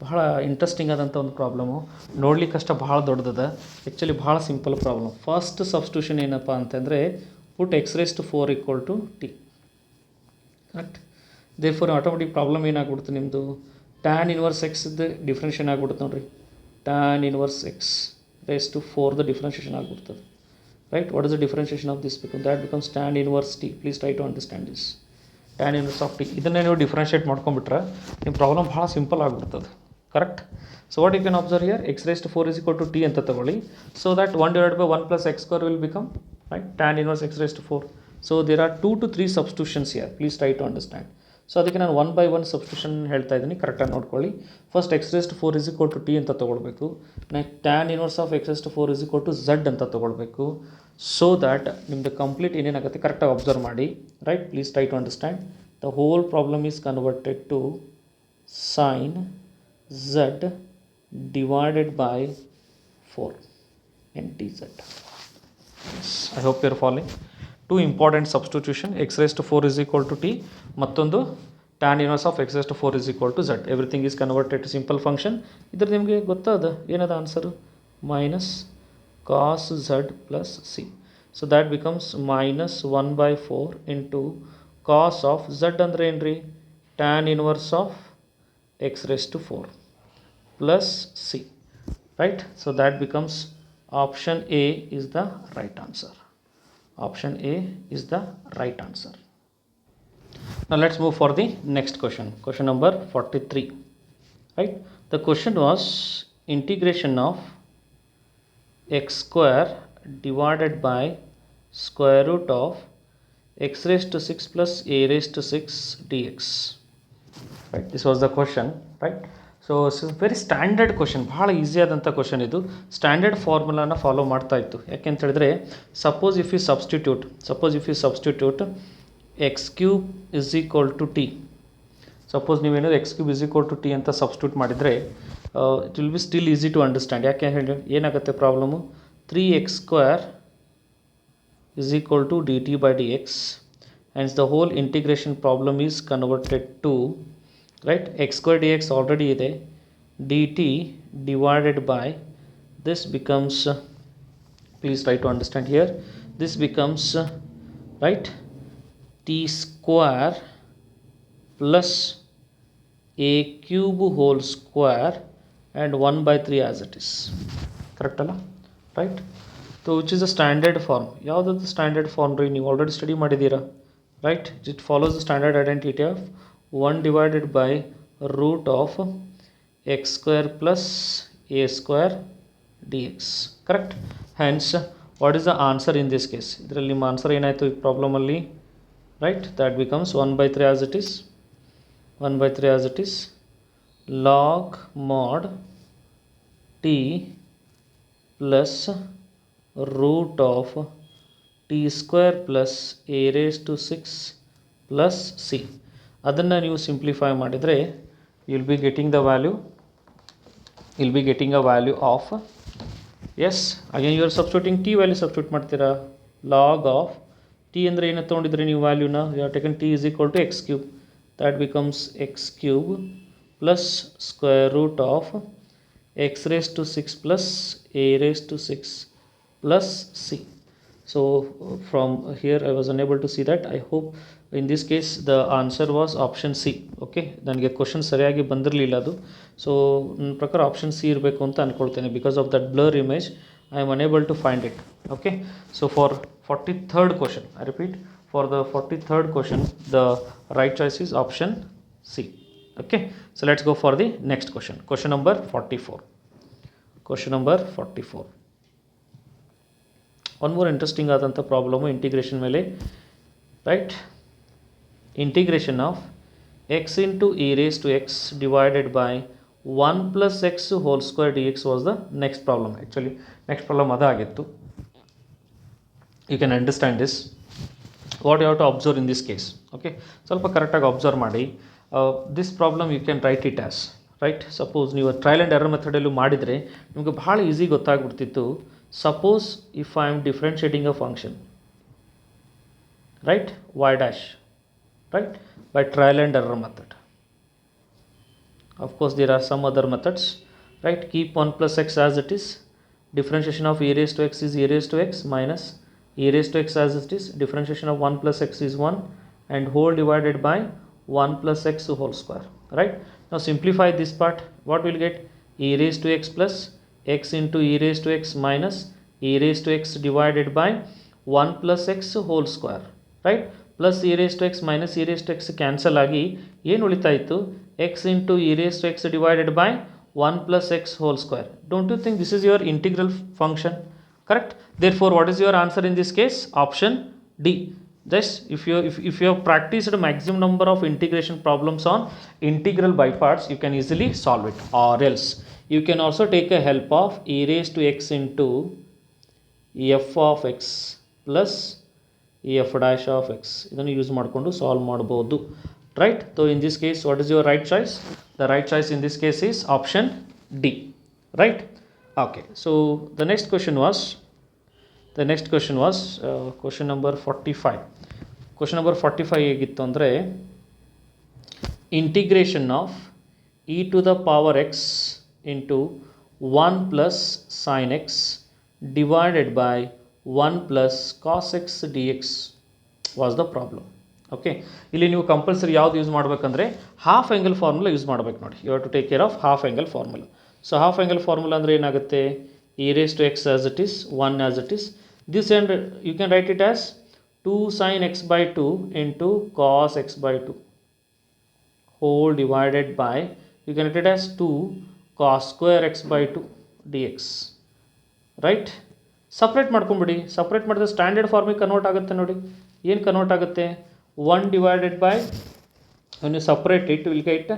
ಬಹಳ interesting ಆದಂಥ ಒಂದು problem, ನೋಡ್ಲಿಕ್ಕಷ್ಟ ಭಾಳ ದೊಡ್ಡದ, actually ಭಾಳ simple problem. First substitution ಏನಪ್ಪ ಅಂತಂದರೆ put x raise to 4 equal to t. Correct. Therefore automatic problem ಏನಾಗ್ಬಿಡ್ತು ನಿಮ್ಮದು, ಟ್ಯಾನ್ ಇನ್ವರ್ಸ್ ಎಕ್ಸ್ದು ಡಿಫ್ರೆನ್ಷಿಯೇಷನ್ ಆಗ್ಬಿಡುತ್ತೆ ನೋಡಿರಿ. Tan inverse x raise to 4 differentiation ಆಗ್ಬಿಡ್ತದೆ. Right. What is the differentiation of this become that becomes tan inverse t. Please try to understand this. Tan inverse of t ಇದನ್ನೇ ನೀವು differentiate ಮಾಡ್ಕೊಂಡ್ಬಿಟ್ರೆ ನಿಮ್ಮ problem ಭಾಳ simple ಆಗಿಬಿಡ್ತದೆ. Correct. So what you can observe here, X raise to 4 is equal to t ಅಂತ ತಗೊಳ್ಳಿ. So that 1 divided by 1 plus x square will become, right, tan inverse x raised to 4. So there are 2 to 3 substitutions here. Please try to understand. So ಅದಕ್ಕೆ ನಾನು 1 by 1 substitution ಹೇಳ್ತಾ ಇದ್ದೀನಿ, ಕರೆಕ್ಟಾಗಿ ನೋಡ್ಕೊಳ್ಳಿ. First x raise to 4 is equal to t ಅಂತ ತೊಗೊಳ್ಬೇಕು. Next tan inverse of x raise to 4 is equal to z ಅಂತ ತೊಗೊಳ್ಬೇಕು. ಸೊ ದ್ಯಾಟ್ ನಿಮ್ಮದು ಕಂಪ್ಲೀಟ್ ಏನೇನಾಗುತ್ತೆ ಕರೆಕ್ಟಾಗಿ ಅಬ್ಸರ್ವ್ ಮಾಡಿ. Right. Please try to understand. The whole problem is converted to sine z divided by 4 and dz. Yes, I hope you are following. Two important substitution, x raised to 4 is equal to t, ಮತ್ತೊಂದು tan inverse of x raised to 4 is equal to z. Everything is converted to simple function. ಇದ್ರ ನಿಮಗೆ ಗೊತ್ತಾದ ಏನದ answer, minus cos z plus c. So that becomes minus 1 by 4 into cos of z ಅಂದರೆ ಏನು ರೀ, tan inverse of x raised to 4 plus c, right? So that becomes option A is the right answer. Option A is the right answer. Now let's move for the next question. Question number 43, right? The question was integration of x square divided by square root of x raised to 6 plus a raised to 6 dx, right? This was the question, right? So very standard question, ಭಾಳ easy ಆದಂಥ question ಇದು. Standard ಫಾರ್ಮುಲಾನ follow ಮಾಡ್ತಾ ಇತ್ತು. ಯಾಕೆಂತ ಹೇಳಿದ್ರೆ, suppose if you substitute x cube is equal to t. Suppose ನೀವೇನಾದ್ರು x cube is equal to t ಅಂತ ಸಬ್ಸ್ಟಿಟ್ಯೂಟ್ ಮಾಡಿದರೆ it will be still easy to understand. ಯಾಕೆ ಹೇಳಿ ಏನಾಗುತ್ತೆ problem, 3x square is equal to dt by dx, hence the whole integration problem is converted to, right, x square dx already ಇದೆ, dt divided by this becomes, please try to understand here, this becomes right, t square plus a cube whole square and 1 by 3 as it is. Correct ಅಲ್ಲ, right? So which is a standard form. ಯಾವುದಾದ್ರು standard form ರೀ, ನೀವು already study ಮಾಡಿದ್ದೀರಾ, right? It follows the standard identity of 1 divided by root of x square plus a square dx. Correct? Hence what is the answer in this case? ಇದರಲ್ಲಿ ನಿಮ್ಮ answer ಏನಾಯಿತು ಈ ಪ್ರಾಬ್ಲಮಲ್ಲಿ, right? That becomes 1 by 3 as it is, 1 by 3 as it is, log mod t plus root of t square plus a raised to 6 plus c. ಅದನ್ನು ನೀವು simplify ಮಾಡಿದರೆ you will be getting the value of, as again you are substituting t value substitute ಮಾಡ್ತೀರಾ. Log of t ಅಂದರೆ ಏನು ತೊಗೊಂಡಿದ್ರಿ ನೀವು ವ್ಯಾಲ್ಯೂನ, you are taken t is equal to x cube, that becomes x cube plus square root of x raise to 6 plus a raise to 6 plus c. So from here I was unable to see that. I hope in this case the answer was option C. Okay, ನನಗೆ question ಸರಿಯಾಗಿ ಬಂದಿರಲಿಲ್ಲ ಅದು. So ನನ್ನ ಪ್ರಕಾರ option c ಇರಬೇಕು ಅಂತ ಅಂದ್ಕೊಳ್ತೇನೆ. Because of that blur image I am unable to find it. Okay, so for 43rd question, I repeat, for the 43rd question the right choice is option C. Okay, so let's go for the next question. Question number 44. Question number 44. One more interesting ಆದಂಥ problem integration ಮೇಲೆ, right? Integration of x into e raised to x divided by 1 plus x whole square dx was the next problem. Actually next problem adagittu. You can understand this. What you have to observe in this case, okay, ಸ್ವಲ್ಪ ಕರೆಕ್ಟಾಗಿ observe ಮಾಡಿ. This problem you can write it as, right. Suppose ನೀವು trial and error ಮೆಥಡಲ್ಲೂ ಮಾಡಿದರೆ ನಿಮಗೆ ಭಾಳ easy ಗೊತ್ತಾಗ್ಬಿಡ್ತಿತ್ತು. Suppose if I am differentiating a function, right, y dash, right, by trial and error method. Of course there are some other methods, right. Keep 1 plus x as it is, differentiation of e raised to x is e raised to x minus e raised to x as it is, differentiation of 1 plus x is 1 and whole divided by 1 plus x whole square, right. Now simplify this part. What will get? E raised to x plus x into e raised to x minus e raised to x divided by 1 plus x whole square, right. Plus e raised to x minus e raised to x cancel ಆಗಿ ಏನು ಉಳಿತಾ ಇತ್ತು? x into e raised to x divided by 1 plus x whole square. Don't you think this is your integral function? Correct. Therefore what is your answer in this case? Option D. Just if you have practiced a maximum number of integration problems on integral by parts, you can easily solve it. Or else you can also take a help of e raised to x into f of x plus f dash of x. ಇದನ್ನು use ಮಾಡಿಕೊಂಡು solve ಮಾಡ್ಬೋದು, right. So in this case what is your right choice? The right choice in this case is option D, right. Okay, so the next question was question number 45. Question number 45 ಹೇಗಿತ್ತು ಅಂದರೆ, integration of e to the power x into 1 plus sin x divided by 1 plus cos x dx was the problem. Okay, ಇಲ್ಲಿ ನೀವು compulsory ಯಾವ್ದು use ಮಾಡಬೇಕಂದ್ರೆ half angle formula use ಮಾಡಬೇಕು ನೋಡಿ. You have to take care of half angle formula. So half angle formula ಅಂದರೆ ಏನಾಗುತ್ತೆ? e raised to x as it is, 1 as it is. This end you can write it as 2 sin x by 2 into cos x by 2 whole divided by, you can write it as 2 cos square x by 2 dx, right. Separate ಮಾಡ್ಕೊಂಬಿಡಿ. Separate ಮಾಡಿದ್ರೆ standard ಫಾರ್ಮಿಗೆ convert ಆಗುತ್ತೆ ನೋಡಿ. ಏನು convert ಆಗುತ್ತೆ? 1 divided by, when you separate it, will get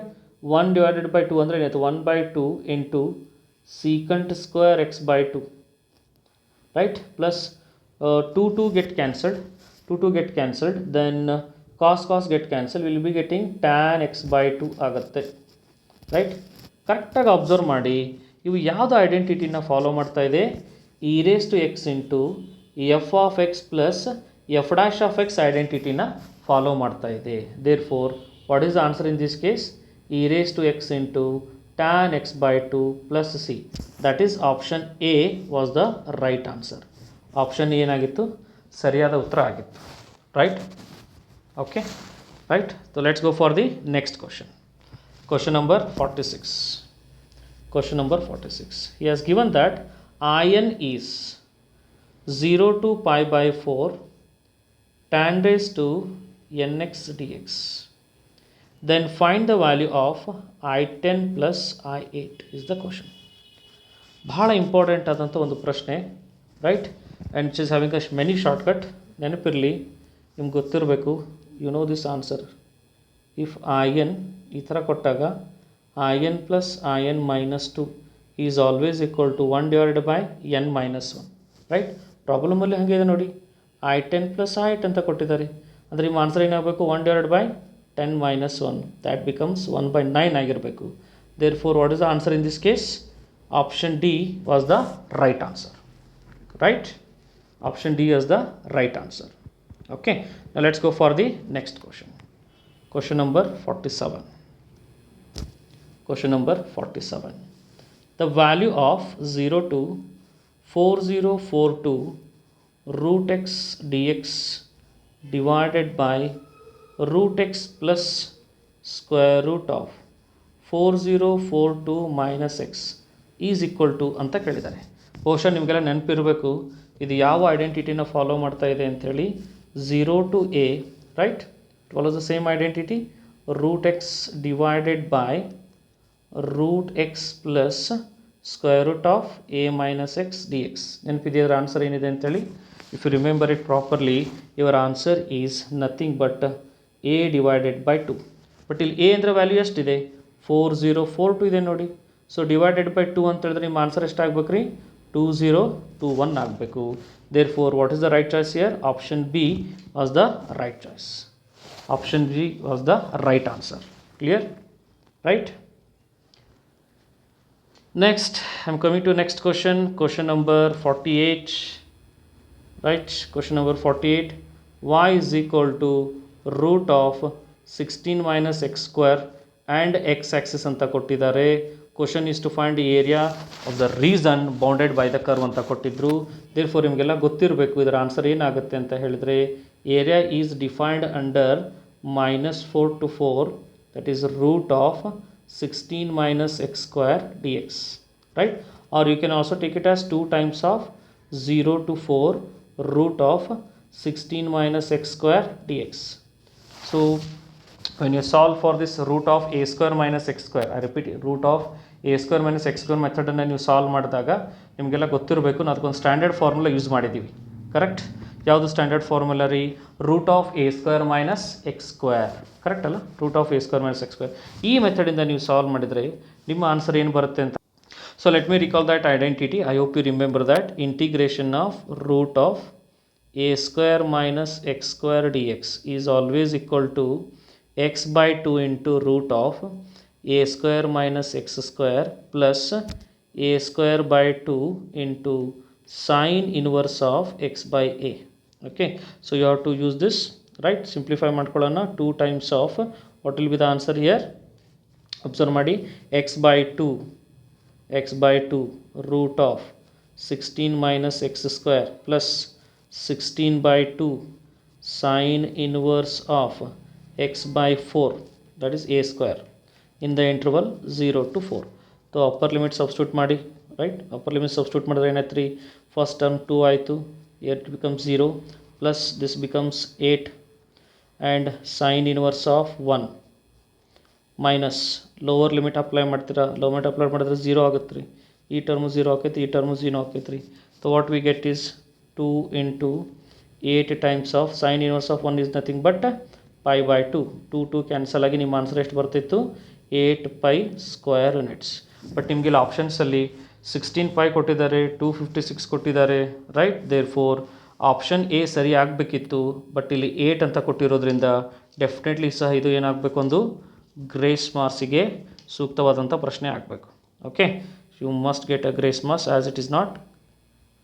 1 divided by 2 ಅಂದರೆ ಏನಾಯ್ತು? 1 by 2 into secant square x by 2, right, plus 2 get cancelled, 2 get cancelled, then cos get cancelled, will be getting tan x by 2 ಆಗುತ್ತೆ, right. ಕರೆಕ್ಟಾಗಿ observe ಮಾಡಿ, ಇವು ಯಾವುದು ಐಡೆಂಟಿಟಿನ follow ಮಾಡ್ತಾ ಇದೆ? e raised to x into f of x plus f dash of x ಐಡೆಂಟಿಟಿನ follow ಮಾಡ್ತಾ ಇದೆ. Therefore what is the answer in this case? e raised to x into tan x by 2 plus c. That is option A was the right answer. Option A ಏನಾಗಿತ್ತು? ಸರಿಯಾದ ಉತ್ತರ ಆಗಿತ್ತು, right. Okay, right. So let's go for the next question. Question number 46. Question number 46. He has given that in is 0 to pi by 4 tan raised to nx dx. Then find the value of I10 plus I8 is the question. ಬಹಳ important ಆದಂಥ ಒಂದು ಪ್ರಶ್ನೆ, right. And it is having a many shortcut. ನೆನಪಿರಲಿ, ನಿಮ್ಗೆ ಗೊತ್ತಿರಬೇಕು, you know this answer. If IN ಈ ಥರ ಕೊಟ್ಟಾಗ IN plus IN minus 2 is always equal to 1 divided by n minus 1, right. ಪ್ರಾಬ್ಲಮಲ್ಲಿ ಹಾಗೆ ಇದೆ ನೋಡಿ, I10 plus I8 ಅಂತ ಕೊಟ್ಟಿದ್ದಾರೆ. ಅಂದರೆ ನಿಮ್ಮ ಆನ್ಸರ್ ಏನಾಗಬೇಕು? 1 divided by 10 minus 1, that becomes 1 by 9 ಆಗಿರಬೇಕು. Therefore what is the answer in this case? Option D was the right answer, right. Option D is the right answer. Okay, now let's go for the next question. Question number 47. Question number 47. The value of 0 to 4042 root x dx divided by root x plus square root of 4042 minus x is equal to ಅಂತ ಕೇಳಿದ್ದಾರೆ. ಬಹುಶಃ ನಿಮಗೆಲ್ಲ ನೆನಪಿರಬೇಕು ಇದು ಯಾವ ಐಡೆಂಟಿಟಿನ follow ಮಾಡ್ತಾ ಇದೆ ಅಂಥೇಳಿ. 0 to a, right, it follows the same identity, root x divided by root x plus square root of a minus x dx. ನೆನಪಿದೆಯಾ ಅದರ ಆನ್ಸರ್ ಏನಿದೆ ಅಂತೇಳಿ? If you remember it properly, your answer is nothing but a divided by 2. But ಇಲ್ಲಿ a ಅಂದರೆ value ಎಷ್ಟಿದೆ 4042 ಇದೆ ನೋಡಿ. ಸೊ ಡಿವೈಡೆಡ್ ಬೈ 2 ಅಂತ ಹೇಳಿದ್ರೆ ನಿಮ್ಮ ಆನ್ಸರ್ ಎಷ್ಟಾಗಬೇಕು ರೀ 2021 ಆಗಬೇಕು. Therefore what is the right choice here? Option B was the right choice. Option B was the right answer. Clear? Right. Next, I am coming to next question. Question number 48. Right? Question number 48. Y is equal to root of 16 minus x square and x axis anta kottidare. Question is to find the area of the region bounded by the curve anta kottidru. Therefore ನಿಮಗೆಲ್ಲ ಗೊತ್ತಿರಬೇಕು ಇದರ answer ಏನಾಗುತ್ತೆ ಅಂತ ಹೇಳಿದ್ರೆ area is defined under -4 to 4, that is root of 16 minus x square dx, right? Or you can also take it as 2 times of 0 to 4 root of 16 minus x square dx. So when you solve for this root of a square minus x square, I repeat, root of a square minus x square method ಅನ್ನು ನೀವು solve ಮಾಡಿದಾಗ ನಿಮಗೆಲ್ಲ ಗೊತ್ತಿರಬೇಕು, ನಾವು ಅದಕ್ಕೊಂದು standard formula use ಮಾಡಿದ್ದೀವಿ. Correct? ಯಾವುದು standard formula ರೀ? Root of a square minus x square. Correct ಅಲ್ಲ? Root of a square minus x square. ಈ ಮೆಥಡಿಂದ ನೀವು ಸಾಲ್ವ್ ಮಾಡಿದರೆ ನಿಮ್ಮ ಆನ್ಸರ್ ಏನು ಬರುತ್ತೆ ಅಂತ. So let me recall that identity. I hope you remember that integration of root of a square minus x square dx is always equal to x by 2 into root of a square minus x square plus a square by 2 into sine inverse of x by a. Okay, so you have to use this, right? Simplify ಮಾಡ್ಕೊಳ್ಳೋಣ. 2 times of what will be the answer here? Observe ಮಾಡಿ, x by 2 root of 16 minus x square plus 16 by 2 sine inverse of x by 4, that is a square, in the interval 0 to 4. So upper limit substitute ಮಾಡಿ, right? Upper limit substitute ಮಾಡಿದ್ರೆ ಏನಾಯ್ತು ರೀ? First term 2 ಆಯಿತು, it becomes 0 plus this becomes 8 and sine inverse of 1 minus lower limit apply ಮಾಡ್ತೀರಾ, lower limit apply ಮಾಡಿದ್ರೆ 0 ಆಗುತ್ತೆ ರೀ. ಈ ಟರ್ಮು 0 ಆಕೈತಿ, ಈ ಟರ್ಮು 0 ಆಕೈತಿ ರೀ. So what we get is 2 into 8 times of sine inverse of 1 is nothing but pi by 2. 2 cancel ಆಗಿ ನಿಮ್ಮ ಆನ್ಸರ್ ಎಷ್ಟು ಬರ್ತಿತ್ತು? 8 pi ಸ್ಕ್ವೇರ್ ಯೂನಿಟ್ಸ್. ಬಟ್ ನಿಮಗೆಲ್ಲ ಆಪ್ಷನ್ಸಲ್ಲಿ 16 pi ಕೊಟ್ಟಿದ್ದಾರೆ, 256 ಕೊಟ್ಟಿದ್ದಾರೆ, right? Therefore option A ಸರಿ ಆಗಬೇಕಿತ್ತು, ಬಟ್ ಇಲ್ಲಿ 8 ಅಂತ ಕೊಟ್ಟಿರೋದ್ರಿಂದ ಡೆಫಿನೆಟ್ಲಿ ಸಹ ಇದು ಏನಾಗಬೇಕು? ಒಂದು ಗ್ರೇಸ್ ಮಾರ್ಕ್ಸಿಗೆ ಸೂಕ್ತವಾದಂಥ ಪ್ರಶ್ನೆ ಆಗಬೇಕು. Okay, you must get a grace marks as it is not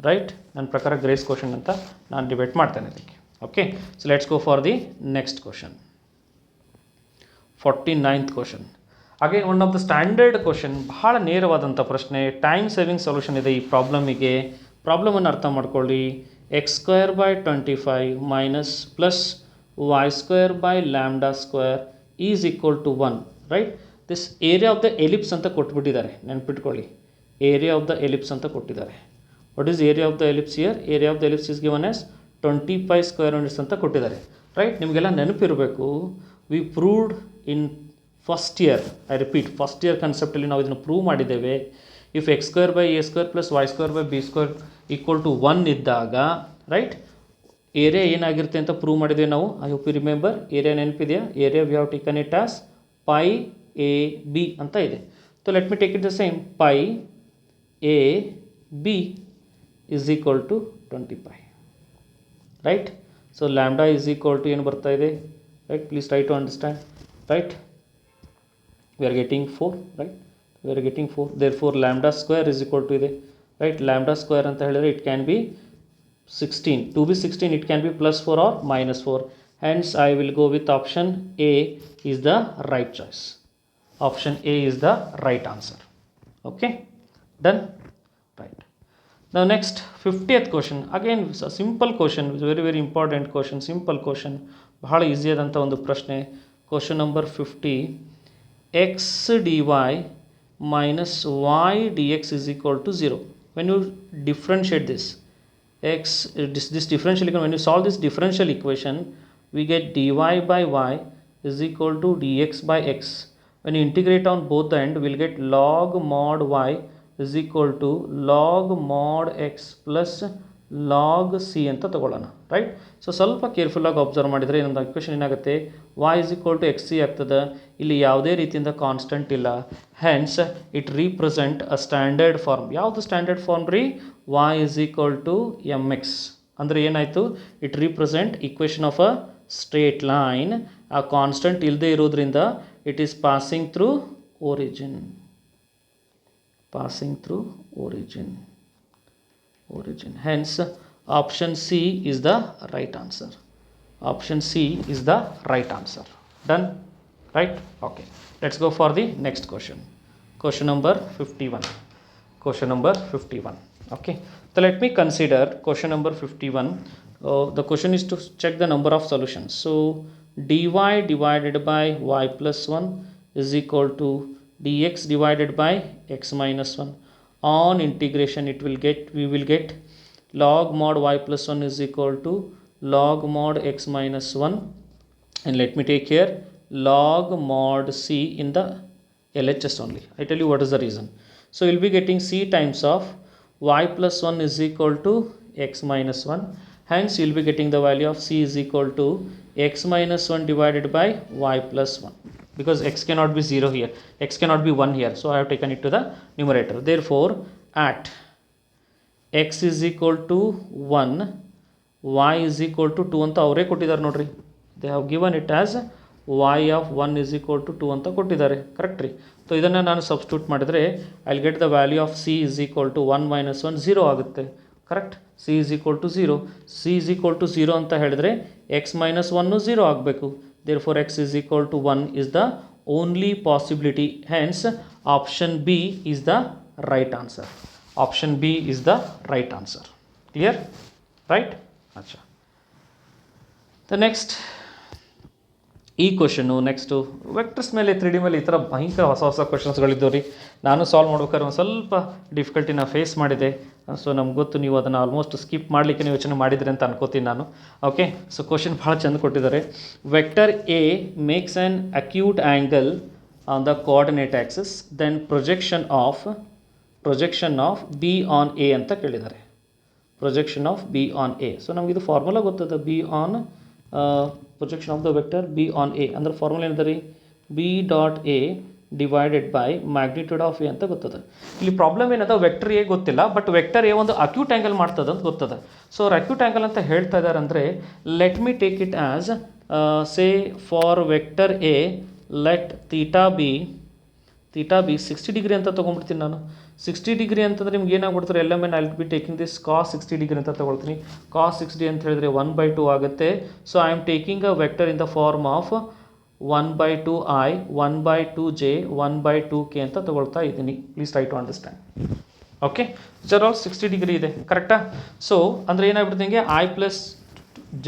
right. ನನ್ನ ಪ್ರಕಾರ ಗ್ರೇಸ್ ಕ್ವಶನ್ ಅಂತ ನಾನು ಡಿಬೇಟ್ ಮಾಡ್ತೇನೆ ಇದಕ್ಕೆ. Okay, so let's go for the next question. 49th question. Again one of the standard question, ಬಹಳ ನೇರವಾದಂಥ ಪ್ರಶ್ನೆ, time saving solution ಇದೆ ಈ ಪ್ರಾಬ್ಲಮಿಗೆ. ಪ್ರಾಬ್ಲಮನ್ನು ಅರ್ಥ ಮಾಡ್ಕೊಳ್ಳಿ. X square by 25 minus plus y square by lambda square is equal to 1, right? This area of the ellipse ಅಂತ ಕೊಟ್ಬಿಟ್ಟಿದ್ದಾರೆ, ನೆನ್ಪಿಟ್ಕೊಳ್ಳಿ. ಏರಿಯಾ ಆಫ್ ದ ಎಲಿಪ್ಸ್ ಅಂತ ಕೊಟ್ಟಿದ್ದಾರೆ. What is area of the ellipse here? Area of the ellipse is given as 20 pi square units ಅಂತ ಕೊಟ್ಟಿದ್ದಾರೆ, right? ನಿಮಗೆಲ್ಲ ನೆನಪಿರಬೇಕು, we proved in first year, I repeat, first year ಕನ್ಸೆಪ್ಟಲ್ಲಿ ನಾವು ಇದನ್ನು prove ಮಾಡಿದ್ದೇವೆ. If x square by a square plus y square by b square equal to 1 ಇದ್ದಾಗ, right, area ಏನಾಗಿರುತ್ತೆ ಅಂತ ಪ್ರೂವ್ ಮಾಡಿದ್ದೇವೆ ನಾವು. I hope you remember. Area ನೆನಪಿದೆಯಾ? Area we have taken it as pi a b ಅಂತ ಇದೆ. So let me take it the same. Pi a b is equal to 20 pi, right? So lambda is equal to ಏನು ಬರ್ತಾ ಇದೆ, right? Please try to understand, right? We are getting 4, right? We are getting 4. Therefore lambda square is equal to ಇದೆ, right? Lambda square ಅಂತ ಹೇಳಿದ್ರೆ it can be 16. To be 16 it can be plus 4 or minus 4. Hence I will go with option A is the right choice. Option A is the right answer. Okay, done, right? Now next 50th question. Again a simple question, very very important question, simple question, ಬಹಳ easy ಆದಂಥ ಒಂದು ಪ್ರಶ್ನೆ. Question number 50. x dy minus y dx is equal to 0. When you differentiate this this differential equation, when you solve this differential equation, we get dy by y is equal to dx by x. When you integrate on both the end, we will get log mod y is equal to log mod x plus log C ಅಂತ ತೊಗೊಳ್ಳೋಣ, right. So ಸ್ವಲ್ಪ ಕೇರ್ಫುಲ್ಲಾಗಿ observe ಮಾಡಿದರೆ ಇನ್ನೊಂದು equation ಏನಾಗುತ್ತೆ, y is equal to x c ಆಗ್ತದೆ. ಇಲ್ಲಿ ಯಾವುದೇ ರೀತಿಯಿಂದ ಕಾನ್ಸ್ಟೆಂಟ್ ಇಲ್ಲ, hence it represent a standard form. ಯಾವುದು ಸ್ಟ್ಯಾಂಡರ್ಡ್ ಫಾರ್ಮ್ ರೀ? y is equal to m x. ಅಂದರೆ ಏನಾಯಿತು, it represent equation of a straight line. ಆ ಕಾನ್ಸ್ಟೆಂಟ್ ಇಲ್ಲದೆ ಇರೋದ್ರಿಂದ it is passing through origin, passing through origin. Hence option C is the right answer. Option C is the right answer. Done, right? Okay, let's go for the next question. Question number 51. Question number 51. Okay, so let me consider question number 51. The question is to check the number of solutions. So dy divided by y plus 1 is equal to dx divided by x minus 1. On integration we will get log mod y plus 1 is equal to log mod x minus 1, and let me take here log mod c in the LHS only. I tell you what is the reason. So we will be getting c times of y plus 1 is equal to x minus 1. Hence you will be getting the value of c is equal to x minus 1 divided by y plus 1, because x cannot be 0 here, x cannot be 1 here, so I have taken it to the numerator. Therefore at x is equal to 1, y is equal to 2 ಅಂತ ಅವರೇ ಕೊಟ್ಟಿದ್ದಾರೆ ನೋಡ್ರಿ. They have given it as y of 1 is equal to 2 ಅಂತ ಕೊಟ್ಟಿದ್ದಾರೆ, correct ರೀ. So ಇದನ್ನು ನಾನು substitute ಮಾಡಿದರೆ I will get the value of c is equal to 1 minus 1 0 ಆಗುತ್ತೆ, correct. c is equal to 0, c is equal to 0 ಅಂತ ಹೇಳಿದ್ರೆ x minus 1 0 ಆಗಬೇಕು. Therefore x is equal to 1 is the only possibility. Hence option B is the right answer. Option B is the right answer. Clear? Right? Acha. The next ಈ question next vectors ಮೇಲೆ 3D ಮೇಲೆ ಈ ಥರ ಭಯಂಕರ ಹೊಸ ಕ್ವಶನ್ಸ್ಗಳಿದ್ದವು ರೀ. ನಾನು solve ಮಾಡ್ಬೇಕಾದ್ರೆ ಒಂದು ಸ್ವಲ್ಪ ಡಿಫಿಕಲ್ಟಿನ ಫೇಸ್ ಮಾಡಿದೆ. ಸೊ ನಮ್ಗೆ ಗೊತ್ತು, ನೀವು ಅದನ್ನು ಆಲ್ಮೋಸ್ಟ್ ಸ್ಕಿಪ್ ಮಾಡಲಿಕ್ಕೆ ಯೋಚನೆ ಮಾಡಿದ್ರಿ ಅಂತ ಅನ್ಕೋತೀನಿ ನಾನು. ಓಕೆ, ಸೊ ಕ್ವಶನ್ ಭಾಳ ಚೆಂದ ಕೊಟ್ಟಿದ್ದಾರೆ. Vector a makes an acute angle on the coordinate axis, then projection of b on a ಅಂತ ಕೇಳಿದ್ದಾರೆ. Projection of b on a. So ನಮಗಿದು ಫಾರ್ಮುಲಾ ಗೊತ್ತದ, b on projection of the vector b on a ಅಂದ್ರೆ formula ಏನಿದೆ ರೀ, b dot a divided by magnitude of a ಅಂತ ಗೊತ್ತದ. ಇಲ್ಲಿ ಪ್ರಾಬ್ಲಮ್ ಏನದ, ವೆಕ್ಟರ್ ಎ ಗೊತ್ತಿಲ್ಲ, ಬಟ್ ವೆಕ್ಟರ್ ಎ ಒಂದು ಅಕ್ಯೂಟ್ ಆ್ಯಂಗಲ್ ಮಾಡ್ತದೆ ಅಂತ ಗೊತ್ತದ. ಸೊ ಅವ್ರು ಅಕ್ಯೂಟ್ ಆ್ಯಂಗಲ್ ಅಂತ ಹೇಳ್ತಾ ಇದ್ದಾರೆ ಅಂದರೆ, let me take it as say for vector A let theta be 60 degree ಅಂತ ತೊಗೊಂಡ್ಬಿಡ್ತೀನಿ ನಾನು. 60 ಡಿಗ್ರಿ ಅಂತಂದರೆ ನಿಮ್ಗೆ ಏನಾಗ್ಬಿಡ್ತಾರೆ, L M N I will be taking this cos 60 degree ಅಂತ ತೊಗೊಳ್ತೀನಿ. ಕಾಸ್ 60 ಅಂತ ಹೇಳಿದ್ರೆ 1/2 ಆಗುತ್ತೆ. So I am taking a vector in the form of 1/2i, 1/2j, 1/2k ಅಂತ ತೊಗೊಳ್ತಾ ಇದ್ದೀನಿ. Please try to understand. Okay, ಜರ್ ಆಲ್ 60 ಡಿಗ್ರಿ ಇದೆ, ಕರೆಕ್ಟಾ? ಸೊ ಅಂದರೆ ಏನಾಗ್ಬಿಡ್ತು, ಹಿಂಗೆ i plus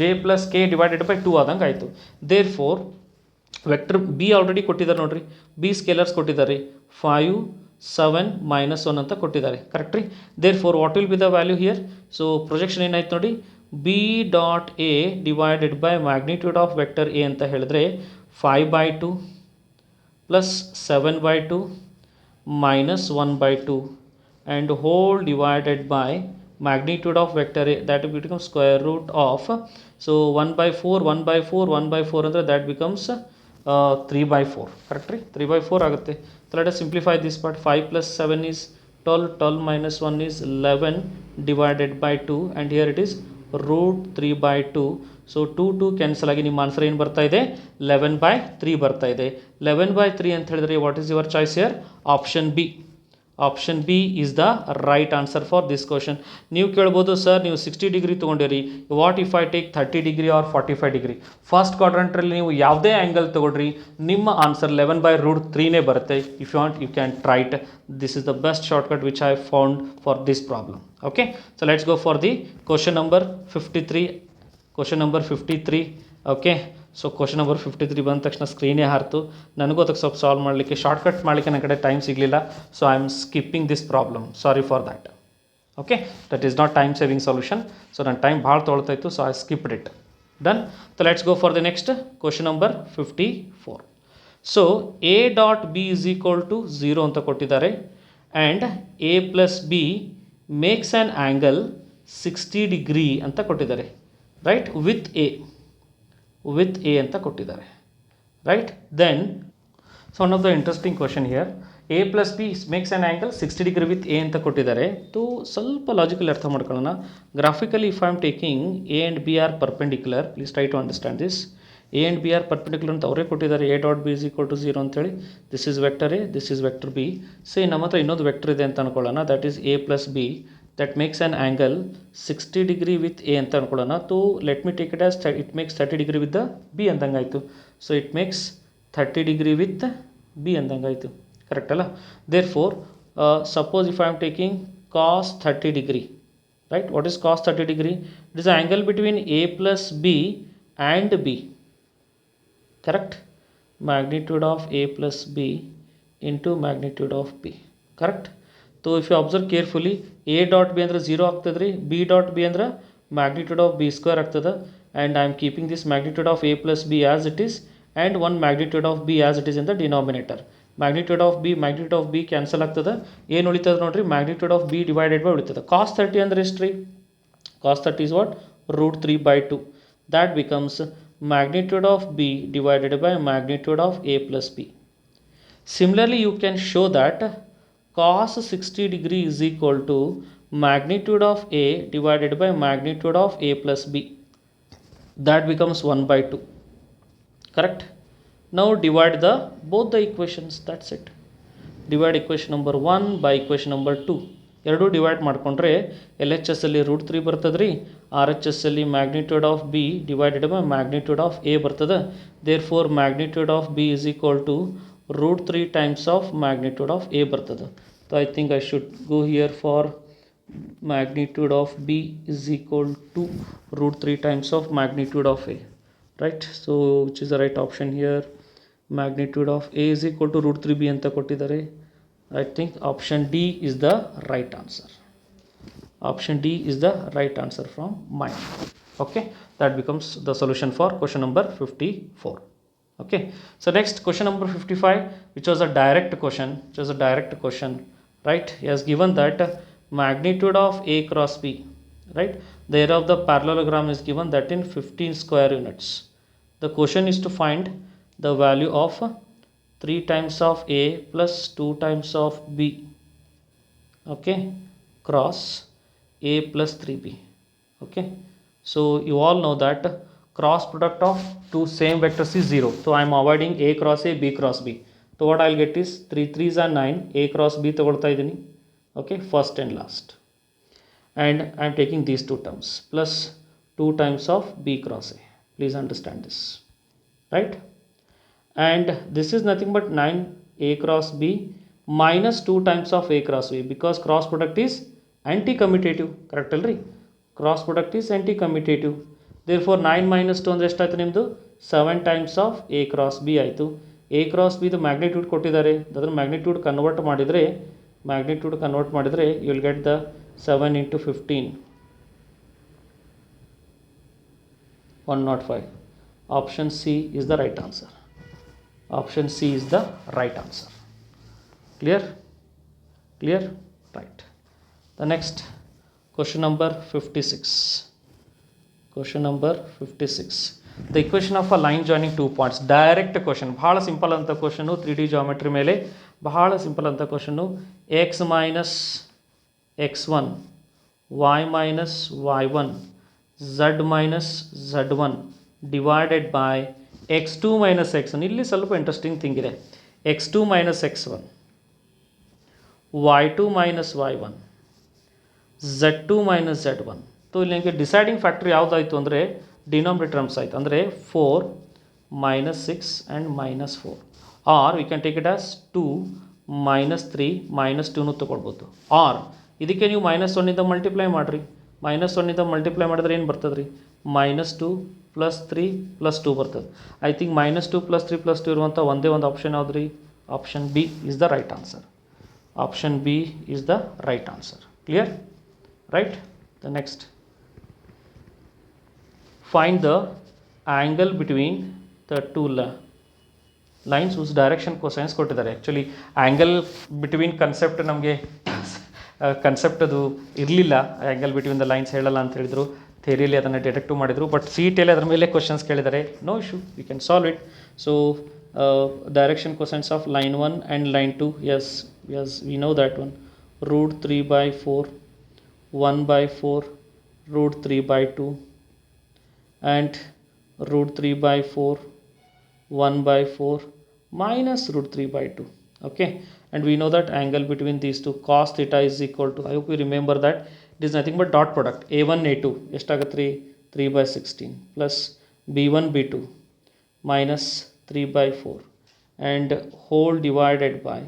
j plus k divided by 2 ಆದಂಗೆ ಆಯಿತು. Therefore vector b already ಕೊಟ್ಟಿದ್ದಾರೆ ನೋಡ್ರಿ, ಬಿ ಸ್ಕೇಲರ್ಸ್ ಕೊಟ್ಟಿದ್ದಾರೆ, 5, 7, -1 ಅಂತ ಕೊಟ್ಟಿದ್ದಾರೆ, ಕರೆಕ್ಟ್ ರೀ. Therefore what will be the value here? So projection ಏನಾಯ್ತು ನೋಡಿ, b dot a divided by magnitude of vector a ಅಂತ ಹೇಳಿದ್ರೆ 5/2 plus 7/2 minus 1/2 and whole divided by magnitude of vector a, that becomes square root of, so 1/4 ಅಂದರೆ that becomes 3/4, correct ರೀ, 3/4 ಆಗುತ್ತೆ. So let us simplify this part. 5 plus 7 is 12, 12 minus 1 is 11 divided by 2, and here it is root 3/2. So 2 cancel ಆಗಿ ನಿಮ್ಮ answer ಏನು ಬರ್ತಾ ಇದೆ, 11/3 ಬರ್ತಾ ಇದೆ. 11/3 ಅಂತ ಹೇಳಿದ್ರೆ what is your choice here? Option B. Option B is the right answer for this question. ನೀವು ಕೇಳ್ಬೋದು, ಸರ್ ನೀವು 60 ಡಿಗ್ರಿ ತೊಗೊಂಡಿರಿ, what if I take 30 degree or 45 degree? First ಕ್ವಾಡ್ರಂಟ್ರಲ್ಲಿ ನೀವು ಯಾವುದೇ ಆ್ಯಂಗಲ್ ತೊಗೊಳ್ರಿ, ನಿಮ್ಮ ಆನ್ಸರ್ 11/√3 ಬರುತ್ತೆ. If you want you can try it. This is the best shortcut which I found for this problem. Okay, so let's go for the question number 53. Question number 53. Okay, so question number 53 ಬಂದ ತಕ್ಷಣ ಸ್ಕ್ರೀನೇ ಹಾರ್ತು. ನನಗೂ ಅದಕ್ಕೆ ಸ್ವಲ್ಪ solve ಮಾಡಲಿಕ್ಕೆ, shortcut ಮಾಡಲಿಕ್ಕೆ ನನ್ನ ಕಡೆ time ಸಿಗಲಿಲ್ಲ. So I am skipping this problem, sorry for that. Okay, that is not time saving solution. So ನನ್ನ ಟೈಮ್ ಭಾಳ ತೊಗೊಳ್ತಾಯಿತ್ತು, so I skipped it. Done. So let's go for the next question number 54. So A dot B is equal to 0 ಅಂತ ಕೊಟ್ಟಿದ್ದಾರೆ, and A plus B makes an angle 60 degree ಅಂತ ಕೊಟ್ಟಿದ್ದಾರೆ, right, with A ಅಂತ ಕೊಟ್ಟಿದ್ದಾರೆ, right. Then so one of the interesting question here, A plus B makes an angle 60 degree with A ಅಂತ ಕೊಟ್ಟಿದ್ದಾರೆ. ತೋ ಸ್ವಲ್ಪ ಲಾಜಿಕಲಿ ಅರ್ಥ ಮಾಡ್ಕೊಳ್ಳೋಣ. Graphically if I am taking A and B are perpendicular, please try to understand this. A and B are perpendicular ಅಂತ ಅವರೇ ಕೊಟ್ಟಿದ್ದಾರೆ, A dot B is equal to 0 ಅಂತೇಳಿ. This is vector A, this is vector B. Say ನಮ್ಮ ಹತ್ರ ಇನ್ನೊಂದು vector ಇದೆ ಅಂತ ಅನ್ಕೊಳ್ಳೋಣ, that is A plus B, that makes an angle 60 degree with A ಅಂತ ಅನ್ಕೊಳ್ಳೋಣ. So let me take it as it makes 30 degree with the B ಅಂದಂಗಾಯಿತು. So it makes 30 degree with B ಅಂದಂಗಾಯಿತು, correct ಅಲ್ಲ? Therefore suppose if I am taking cos 30 degree, right, what is cos 30 degree? It is the angle between A plus B and B, correct? Magnitude of A plus B into magnitude of B, correct? So if you observe carefully, A dot B ಅಂದರೆ 0 ಆಗ್ತದೆ ರೀ, B dot B ಅಂದರೆ magnitude of B square ಆಗ್ತದೆ. and I am keeping this magnitude of A plus B as it is and one magnitude of B as it is in the denominator. magnitude of B cancel ಆಗ್ತದೆ, ಏನು ಉಳಿತದೆ ನೋಡ್ರಿ, magnitude of B divided by ಉಳಿತದೆ. cos 30 ಅಂದರೆ ಎಷ್ಟು ರೀ? cos 30 is what? root 3 by 2. that becomes magnitude of B divided by magnitude of A plus B. Similarly you can show that cos 60 degree is equal to magnitude of A divided by magnitude of A plus B. That becomes 1 by 2, correct? Now divide both the equations, that's it. Divide equation number 1 by equation number 2. ಎರಡು divide ಮಾಡಿಕೊಂಡ್ರೆ L H S ಅಲ್ಲಿ root 3 ಬರ್ತದೆ ರೀ, R H S ಅಲ್ಲಿ magnitude of B divided by magnitude of A ಬರ್ತದೆ. Therefore magnitude of B is equal to root 3 times of magnitude of A ಬರ್ತದೆ. So I think I should go here for magnitude of B is equal to root 3 times of magnitude of A, right? So which is the right option here? Magnitude of A is equal to root 3B ಅಂತ ಕೊಟ್ಟಿದ್ದಾರೆ. I think option D is the right answer. Option D is the right answer from mine. Okay, that becomes the solution for question number 54. Okay, so next question number 55, which was a direct question, right? He has given that magnitude of A cross B, right? The area of the parallelogram is given that in 15 square units. The question is to find the value of 3 times of A plus 2 times of B, okay, cross A plus 3B. Okay, so you all know that cross product of two same vectors is 0. So I am avoiding A cross A, B cross B. So what I will get is 3 3s are 9, A cross B ತಗೊಳ್ತಾ ಇದ್ದೀನಿ, okay, first and last. And I am taking these two terms plus 2 times of B cross A. Please understand this, right? And this is nothing but 9 A cross B minus 2 times of A cross B, because cross product is anti-commutative, correct already? Cross product is anti-commutative. Therefore 9 minus 2 ಅಂದರೆ ಎಷ್ಟಾಯ್ತು ನಿಮ್ಮದು? 7 times of A cross B ಆಯಿತು. A cross B ದು magnitude ಕೊಟ್ಟಿದ್ದಾರೆ, ಅದರ magnitude convert ಮಾಡಿದರೆ you will get the 7 into 15, 105. Option C is the right answer. Option C is the right answer. Clear? Right. The next question number 56. Question number 56. The equation of a line joining 2 points. Direct question. ಬಹಳ simple ಅಂತ question, 3D geometry ಮೇಲೆ ಬಹಳ simple ಅಂತ question. x minus x1, y minus y1, z minus z1 divided by x2 minus x1. ಇಲ್ಲಿ ಸ್ವಲ್ಪ interesting thing ಇದೆ. x2 minus x1, y2 minus y1, z2 minus z1. So ಇಲ್ಲಿ ನನಗೆ deciding factor ಯಾವುದಾಯಿತು ಅಂದರೆ denominator terms ಆಯಿತು, ಅಂದರೆ 4 minus 6 and minus 4, or we can take it as 2 minus 3 minus 2 ತೊಗೊಳ್ಬೋದು. Or ಇದಕ್ಕೆ ನೀವು -1ಇಂದ ಮಲ್ಟಿಪ್ಲೈ ಮಾಡಿರಿ, -1ಇಂದ ಮಲ್ಟಿಪ್ಲೈ ಮಾಡಿದ್ರೆ ಏನು ಬರ್ತದೆ ರೀ? -2 + 3 + 2 ಬರ್ತದೆ. ಐ ಥಿಂಕ್ -2 + 3 + 2 ಇರುವಂಥ ಒಂದೇ ಒಂದು ಆಪ್ಷನ್ ಯಾವ್ದು ರೀ? Option B is the right answer. Option B is the right answer. Clear? Right. The next, find the angle between the two lines whose direction cosines ಕೊಟ್ಟಿದ್ದಾರೆ. ಆ್ಯಕ್ಚುಲಿ ಆ್ಯಂಗಲ್ ಬಿಟ್ವೀನ್ ಕನ್ಸೆಪ್ಟ್ ನಮಗೆ concept ಅದು ಇರಲಿಲ್ಲ, angle between the lines ಹೇಳಲ್ಲ ಅಂತ ಹೇಳಿದರು. ಥೇರಿಯಲ್ಲಿ ಅದನ್ನು detect ಮಾಡಿದರು, but C ಟಿಯಲ್ಲಿ ಅದರ ಮೇಲೆ ಕ್ವಶನ್ಸ್ ಕೇಳಿದ್ದಾರೆ. No issue, you can solve it. So direction questions of line 1 and line 2, as we know that one. Root 3/4, 1/4, root 3/2, and root 3/4, 1/4 minus root 3/2. Okay, and we know that angle between these two, cos theta, is equal to, I hope you remember that it is nothing but dot product a1 a2 ಎಷ್ಟಾಗುತ್ತೆ 3/16 plus b1 b2 minus 3/4 and whole divided by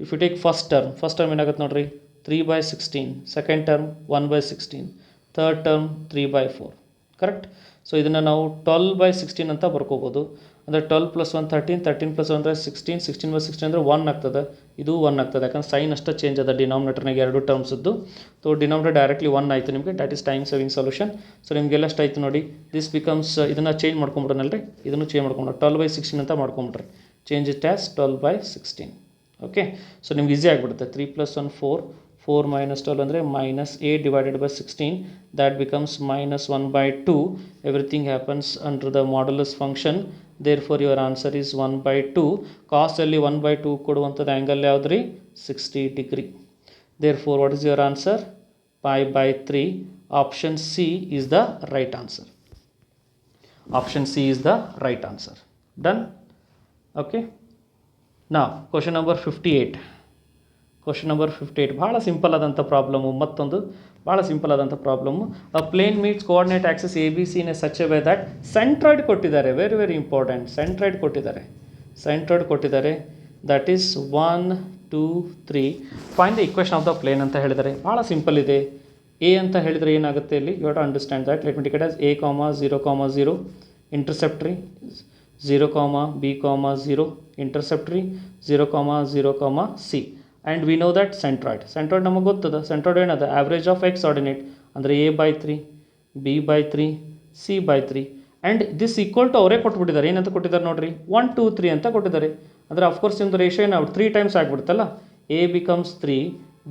if you take first term ಏನಾಗುತ್ತೆ ನೋಡ್ರಿ 3/16, second term 1/16, third term 3/4, correct. So ಇದನ್ನು ನಾವು 12/16 ಅಂತ ಬರ್ಕೋಬೋದು. ಅಂದರೆ 12 + 1 13, 13 + 1 ಅಂದರೆ 16, 16/16 ಅಂದರೆ 1 ಆಗ್ತದೆ, ಇದು 1 ಆಗ್ತದೆ, ಯಾಕಂದ್ರೆ ಸೈನ್ ಅಷ್ಟೇ ಚೇಂಜ್ ಅದ ಡಿನಾಮಿನೇಟರ್ನಾಗ ಎರಡು ಟರ್ಮ್ಸದ್ದು. ಸೊ ಡಿನಾಮಿನೇಟರ್ ಡೈರೆಕ್ಟ್ಲಿ 1 ಆಯಿತು ನಿಮಗೆ, that is time saving solution. So ನಿಮಗೆಲ್ಲ ಅಷ್ಟಾಯಿತು ನೋಡಿ. ದಿಸ್ ಬಿಕಮ್ಸ್, ಇದನ್ನು ಚೇಂಜ್ ಮಾಡ್ಕೊಂಬಿಡ್ರನಲ್ರಿ, ಇದನ್ನು ಚೇಂಜ್ ಮಾಡ್ಕೊಂಡ್ರೆ 12/16 ಅಂತ ಮಾಡ್ಕೊಂಬಿಡ್ರಿ, change it as 12/16. Okay, so ನಿಮ್ಗೆ ಈಸಿ ಆಗಿಬಿಡುತ್ತೆ. 3 + 1 4, 4 minus 12 ಅಂದರೆ -8 divided by 16, that becomes -1/2. Everything happens under the modulus function, therefore your answer is 1/2. cos ಅಲ್ಲಿ 1/2 ಕೊಡುವಂಥದ್ದು ಆ್ಯಂಗಲ್ ಯಾವುದ್ರಿ, 60 degree. Therefore what is your answer, pi/3. Option C is the right answer. Option C is the right answer. Done. Okay, now question number 58. Question number 58 ಭಾಳ simple ಆದಂಥ problem, ಮತ್ತೊಂದು ಭಾಳ simple ಆದಂಥ problem. A plane meets coordinate axis A B C in a such a way that centroid ಕೊಟ್ಟಿದ್ದಾರೆ, very very important, centroid ಕೊಟ್ಟಿದ್ದಾರೆ, that is 1 2 3. Find the equation of the plane ಅಂತ ಹೇಳಿದ್ದಾರೆ. ಭಾಳ simple ಇದೆ. A ಅಂತ ಹೇಳಿದರೆ ಏನಾಗುತ್ತೆ ಇಲ್ಲಿ, you have to understand that. Let me take it as a, 0, 0, ಇಂಟರ್ಸೆಪ್ಟ್ರಿ 0, b, 0, ಇಂಟರ್ಸೆಪ್ಟ್ರಿ 0, 0, c. And we know that centroid ನಮಗೆ ಗೊತ್ತದ. ಸೆಂಟ್ರಾಯ್ಡ್ ಏನದ, ಆವ್ರೇಜ್ ಆಫ್ ಎಕ್ಸ್ ಆರ್ಡಿನೇಟ್ ಅಂದರೆ a/3, b/3, c/3. And this equal to ಅವರೇ ಕೊಟ್ಬಿಟ್ಟಿದ್ದಾರೆ. ಏನಂತ ಕೊಟ್ಟಿದ್ದಾರೆ ನೋಡಿರಿ, 1 2 3 ಅಂತ ಕೊಟ್ಟಿದ್ದಾರೆ. ಅಂದರೆ ಅಫ್ಕೋರ್ಸ್ ನಿಮ್ಮದು ರೇಷಿಯೋ ಏನು 3 times ಆಗಿಬಿಡುತ್ತಲ್ಲ. a becomes 3,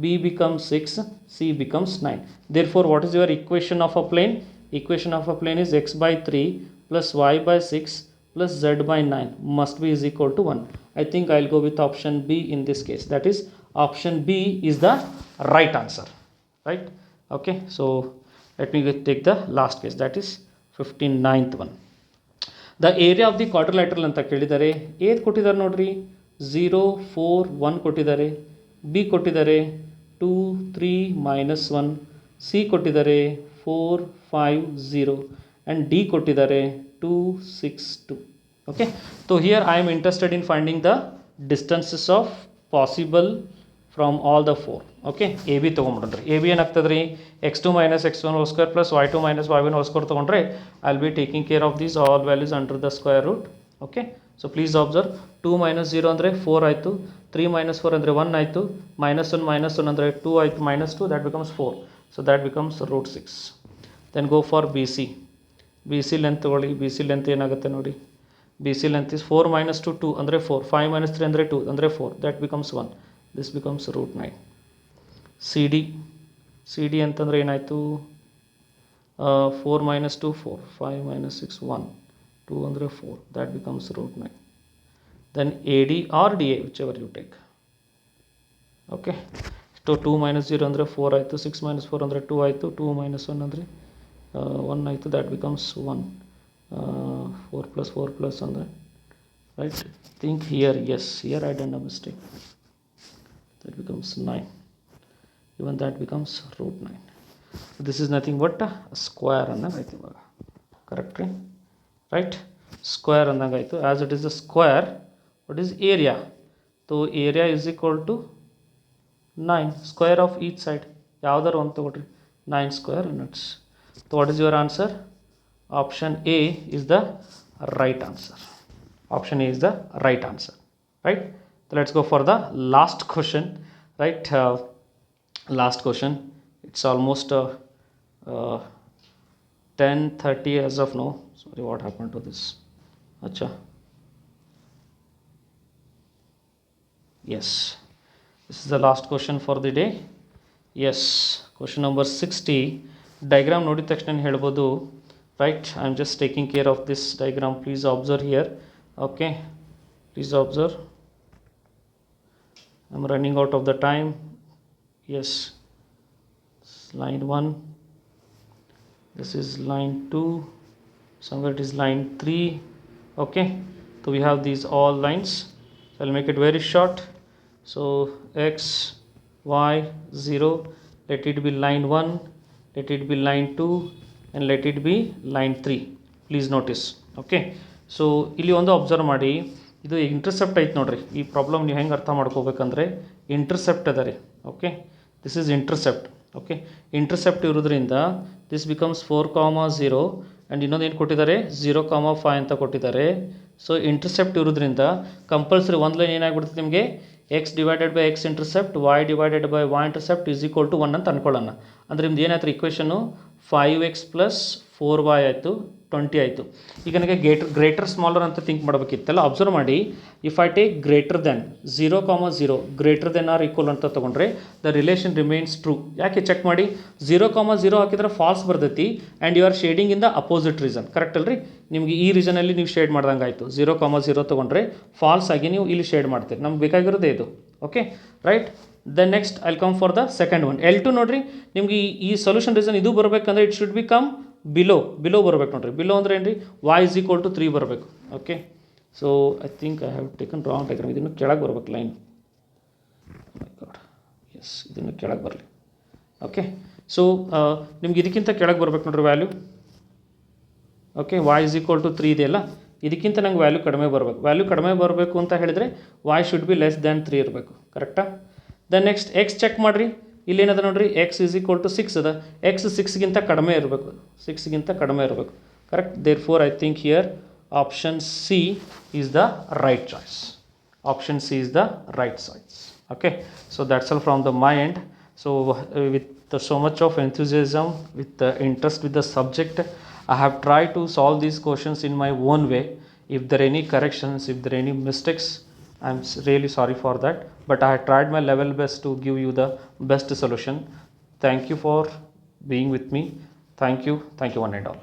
b becomes 6, c becomes 9. Therefore what is your equation of a plane? Equation of a plane is x/3 plus y/6 plus z/9 must be is equal to 1. I think I'll go with option B in this case. That is, option B is the right answer, right? Okay, so let me take the last case, that is 59th one. The area of the quadrilateral ಅಂತ ಕೇಳಿದ್ದಾರೆ. ಏದು ಕೊಟ್ಟಿದ್ದಾರೆ ನೋಡ್ರಿ, 0 4 1 ಕೊಟ್ಟಿದ್ದಾರೆ, B ಕೊಟ್ಟಿದ್ದಾರೆ 2 3 -1, C ಕೊಟ್ಟಿದ್ದಾರೆ 4 5 0 and D ಕೊಟ್ಟಿದ್ದಾರೆ 2 6 2. Okay, so here I am interested in finding the distances of possible from all the 4. Okay, A B ತೊಗೊಂಡ್ಬಿಡ್ರಿ. A B ಏನಾಗ್ತದೆ ರೀ, x2 - x1 whole square plus y2 - y1 whole square ತೊಗೊಂಡ್ರೆ I will be taking care of these all values under the square root. Okay, so please observe, 2 - 0 ಅಂದರೆ 4 ಆಯಿತು, 3 - 4 ಅಂದರೆ 1 ಆಯಿತು, -1 -1 ಅಂದರೆ 2 ಆಯಿತು, -2 that becomes 4, so that becomes √6. then go for BC. BC length ತೊಗೊಳ್ಳಿ. BC length ಏನಾಗುತ್ತೆ ನೋಡಿ, BC length is 4 - 2 2 ಅಂದರೆ 4, 5 - 3 ಅಂದರೆ 2 ಅಂದರೆ 4, that becomes 1, this becomes √9. CD ಅಂತಂದರೆ ಏನಾಯಿತು, 4 - 2 4, 5 - 6 1, 2 ಅಂದರೆ 4, that becomes √9. then AD or DA whichever you take. Okay, so 2 - 0 ಅಂದರೆ 4 ಆಯಿತು, 6 - 4 ಅಂದರೆ 2 ಆಯಿತು, 2 - 1 ಅಂದರೆ 1 ಆಯಿತು, that becomes 1. 4 + 4 + ಅಂದರೆ, right, think here, yes, here I done a mistake, that becomes 9, even that becomes √9. this is nothing but a square ಅನ್ನಂಗಾಯ್ತು ಇವಾಗ, correct ರೀ, right, square ಅನ್ನಂಗಾಯ್ತು. As it is a square, what is area? so area is equal to 9 square of each side, ಯಾವ್ದಾರು ಒಂದು ತಗೊಳ್ರಿ, 9 square units. so what is your answer? Option A is the right answer. Option A is the right answer, right? So let's go for the last question, right? Last question. It's almost 10:30 as of now. Sorry, what happened to this? Acha. Yes, This is the last question for the day. Yes, question number 60. Diagram ನೋಡಿದ ತಕ್ಷಣ ಹೇಳ್ಬೋದು, right? I am just taking care of this diagram. Please observe here. Okay, please observe. I am running out of the time. Yes, line 1, this is line 2, somewhere it is line 3. Okay, so we have these all lines. So I'll make it very short. So x, y, 0, let it be line 1, let it be line 2, and let it be line 3. Please notice. Okay, so ಇಲ್ಲಿ ಒಂದು observe ಮಾಡಿ, ಇದು intercept ಐತೆ ನೋಡ್ರಿ. ಈ problem ನೀವು ಹೆಂಗೆ ಅರ್ಥ ಮಾಡ್ಕೋಬೇಕಂದ್ರೆ ಇಂಟರ್ಸೆಪ್ಟ್ ಅದ ರೀ. Okay, this is intercept. Okay, intercept ಇರೋದ್ರಿಂದ ದಿಸ್ ಬಿಕಮ್ಸ್ 4,0 ಆ್ಯಂಡ್ ಇನ್ನೊಂದು ಏನು ಕೊಟ್ಟಿದ್ದಾರೆ 0,5 ಅಂತ ಕೊಟ್ಟಿದ್ದಾರೆ. ಸೊ ಇಂಟರ್ಸೆಪ್ಟ್ ಇರೋದ್ರಿಂದ ಕಂಪಲ್ಸರಿ ಒಂದು ಲೈನ್ ಏನಾಗ್ಬಿಡ್ತದೆ ನಿಮಗೆ, x divided by x intercept y divided by y intercept is equal to 1 ಅಂತ ಅನ್ಕೊಳ್ಳೋಣ. ಅಂದರೆ ನಿಮ್ದು ಏನಾಯ್ತು ಇಕ್ವೇಷನು 5x ಪ್ಲಸ್ 4y ಆಯಿತು, 20 ಆಯಿತು. ಈಗ ನನಗೆ ಗ್ರೇಟರ್ ಸ್ಮಾಲರ್ ಅಂತ ಥಿಂಕ್ ಮಾಡಬೇಕಿತ್ತಲ್ಲ. ಅಬ್ಸರ್ವ್ ಮಾಡಿ, if I take greater than 0,0 greater than or equal ಅಂತ ತೊಗೊಂಡ್ರೆ ದ ರಿಲೇಷನ್ ರಿಮೈನ್ಸ್ ಟ್ರೂ. ಯಾಕೆ ಚೆಕ್ ಮಾಡಿ, 0,0 ಹಾಕಿದ್ರೆ ಫಾಲ್ಸ್ ಬರ್ತೈತಿ and you are shading in the opposite reason. Correct ಅಲ್ರಿ? ನಿಮಗೆ ಈ ರೀಸನಲ್ಲಿ ನೀವು ಶೇಡ್ ಮಾಡ್ದಂಗೆ ಆಯಿತು. 0,0 ತೊಗೊಂಡ್ರೆ ಫಾಲ್ಸ್ ಆಗಿ ನೀವು ಇಲ್ಲಿ ಶೇಡ್ ಮಾಡ್ತೀರಿ. ನಮ್ಗೆ ಬೇಕಾಗಿರೋದೇ ಇದು. Okay, right. Then next I'll come for the second one. L2 ನೋಡ್ರಿ, ನಿಮ್ಗೆ ಈ ಸೊಲ್ಯೂಷನ್ ರೀಸನ್ ಇದು ಬರಬೇಕಂದ್ರೆ it should be come below ಬರಬೇಕು ನೋಡ್ರಿ. ಬಿಲೋ ಅಂದ್ರೆ ಏನು ರೀ, y is equal to 3 ಬರಬೇಕು. Okay, so I think I have taken wrong diagram. ಇದನ್ನು ಕೆಳಗೆ ಬರ್ಬೇಕು ಲೈನ್. ಮೈ ಗಾಡ್, ಎಸ್, ಇದನ್ನು ಕೆಳಗೆ ಬರಲಿ. ಓಕೆ, ಸೊ ನಿಮ್ಗೆ ಇದಕ್ಕಿಂತ ಕೆಳಗೆ ಬರ್ಬೇಕು ನೋಡ್ರಿ value. Okay, y is equal to 3 ಇದೆಯಲ್ಲ, ಇದಕ್ಕಿಂತ ನಂಗೆ ವ್ಯಾಲ್ಯೂ ಕಡಿಮೆ ಬರಬೇಕು. ವ್ಯಾಲ್ಯೂ ಕಡಿಮೆ ಬರಬೇಕು ಅಂತ ಹೇಳಿದರೆ y should be less than 3 ಇರಬೇಕು. ಕರೆಕ್ಟಾ? ದೆನ್ ನೆಕ್ಸ್ಟ್ ಎಕ್ಸ್ ಚೆಕ್ ಮಾಡಿರಿ. ಇಲ್ಲೇನದ ನೋಡ್ರಿ, ಎಕ್ಸ್ ಈಸ್ ಈಕ್ವಲ್ ಟು 6 ಅದ. ಎಕ್ಸ್ 6ಗಿಂತ ಕಡಿಮೆ ಇರಬೇಕು, 6ಗಿಂತ ಕಡಿಮೆ ಇರಬೇಕು. Correct? Therefore I think here option C is the right choice. Option C is the right choice. Okay, so that's all from the my end. So with so much of enthusiasm, with the interest with the subject, I have tried to solve these questions in my own way. If there are any corrections, if there are any mistakes, I am really sorry for that, but I have tried my level best to give you the best solution. Thank you for being with me. Thank you one and all.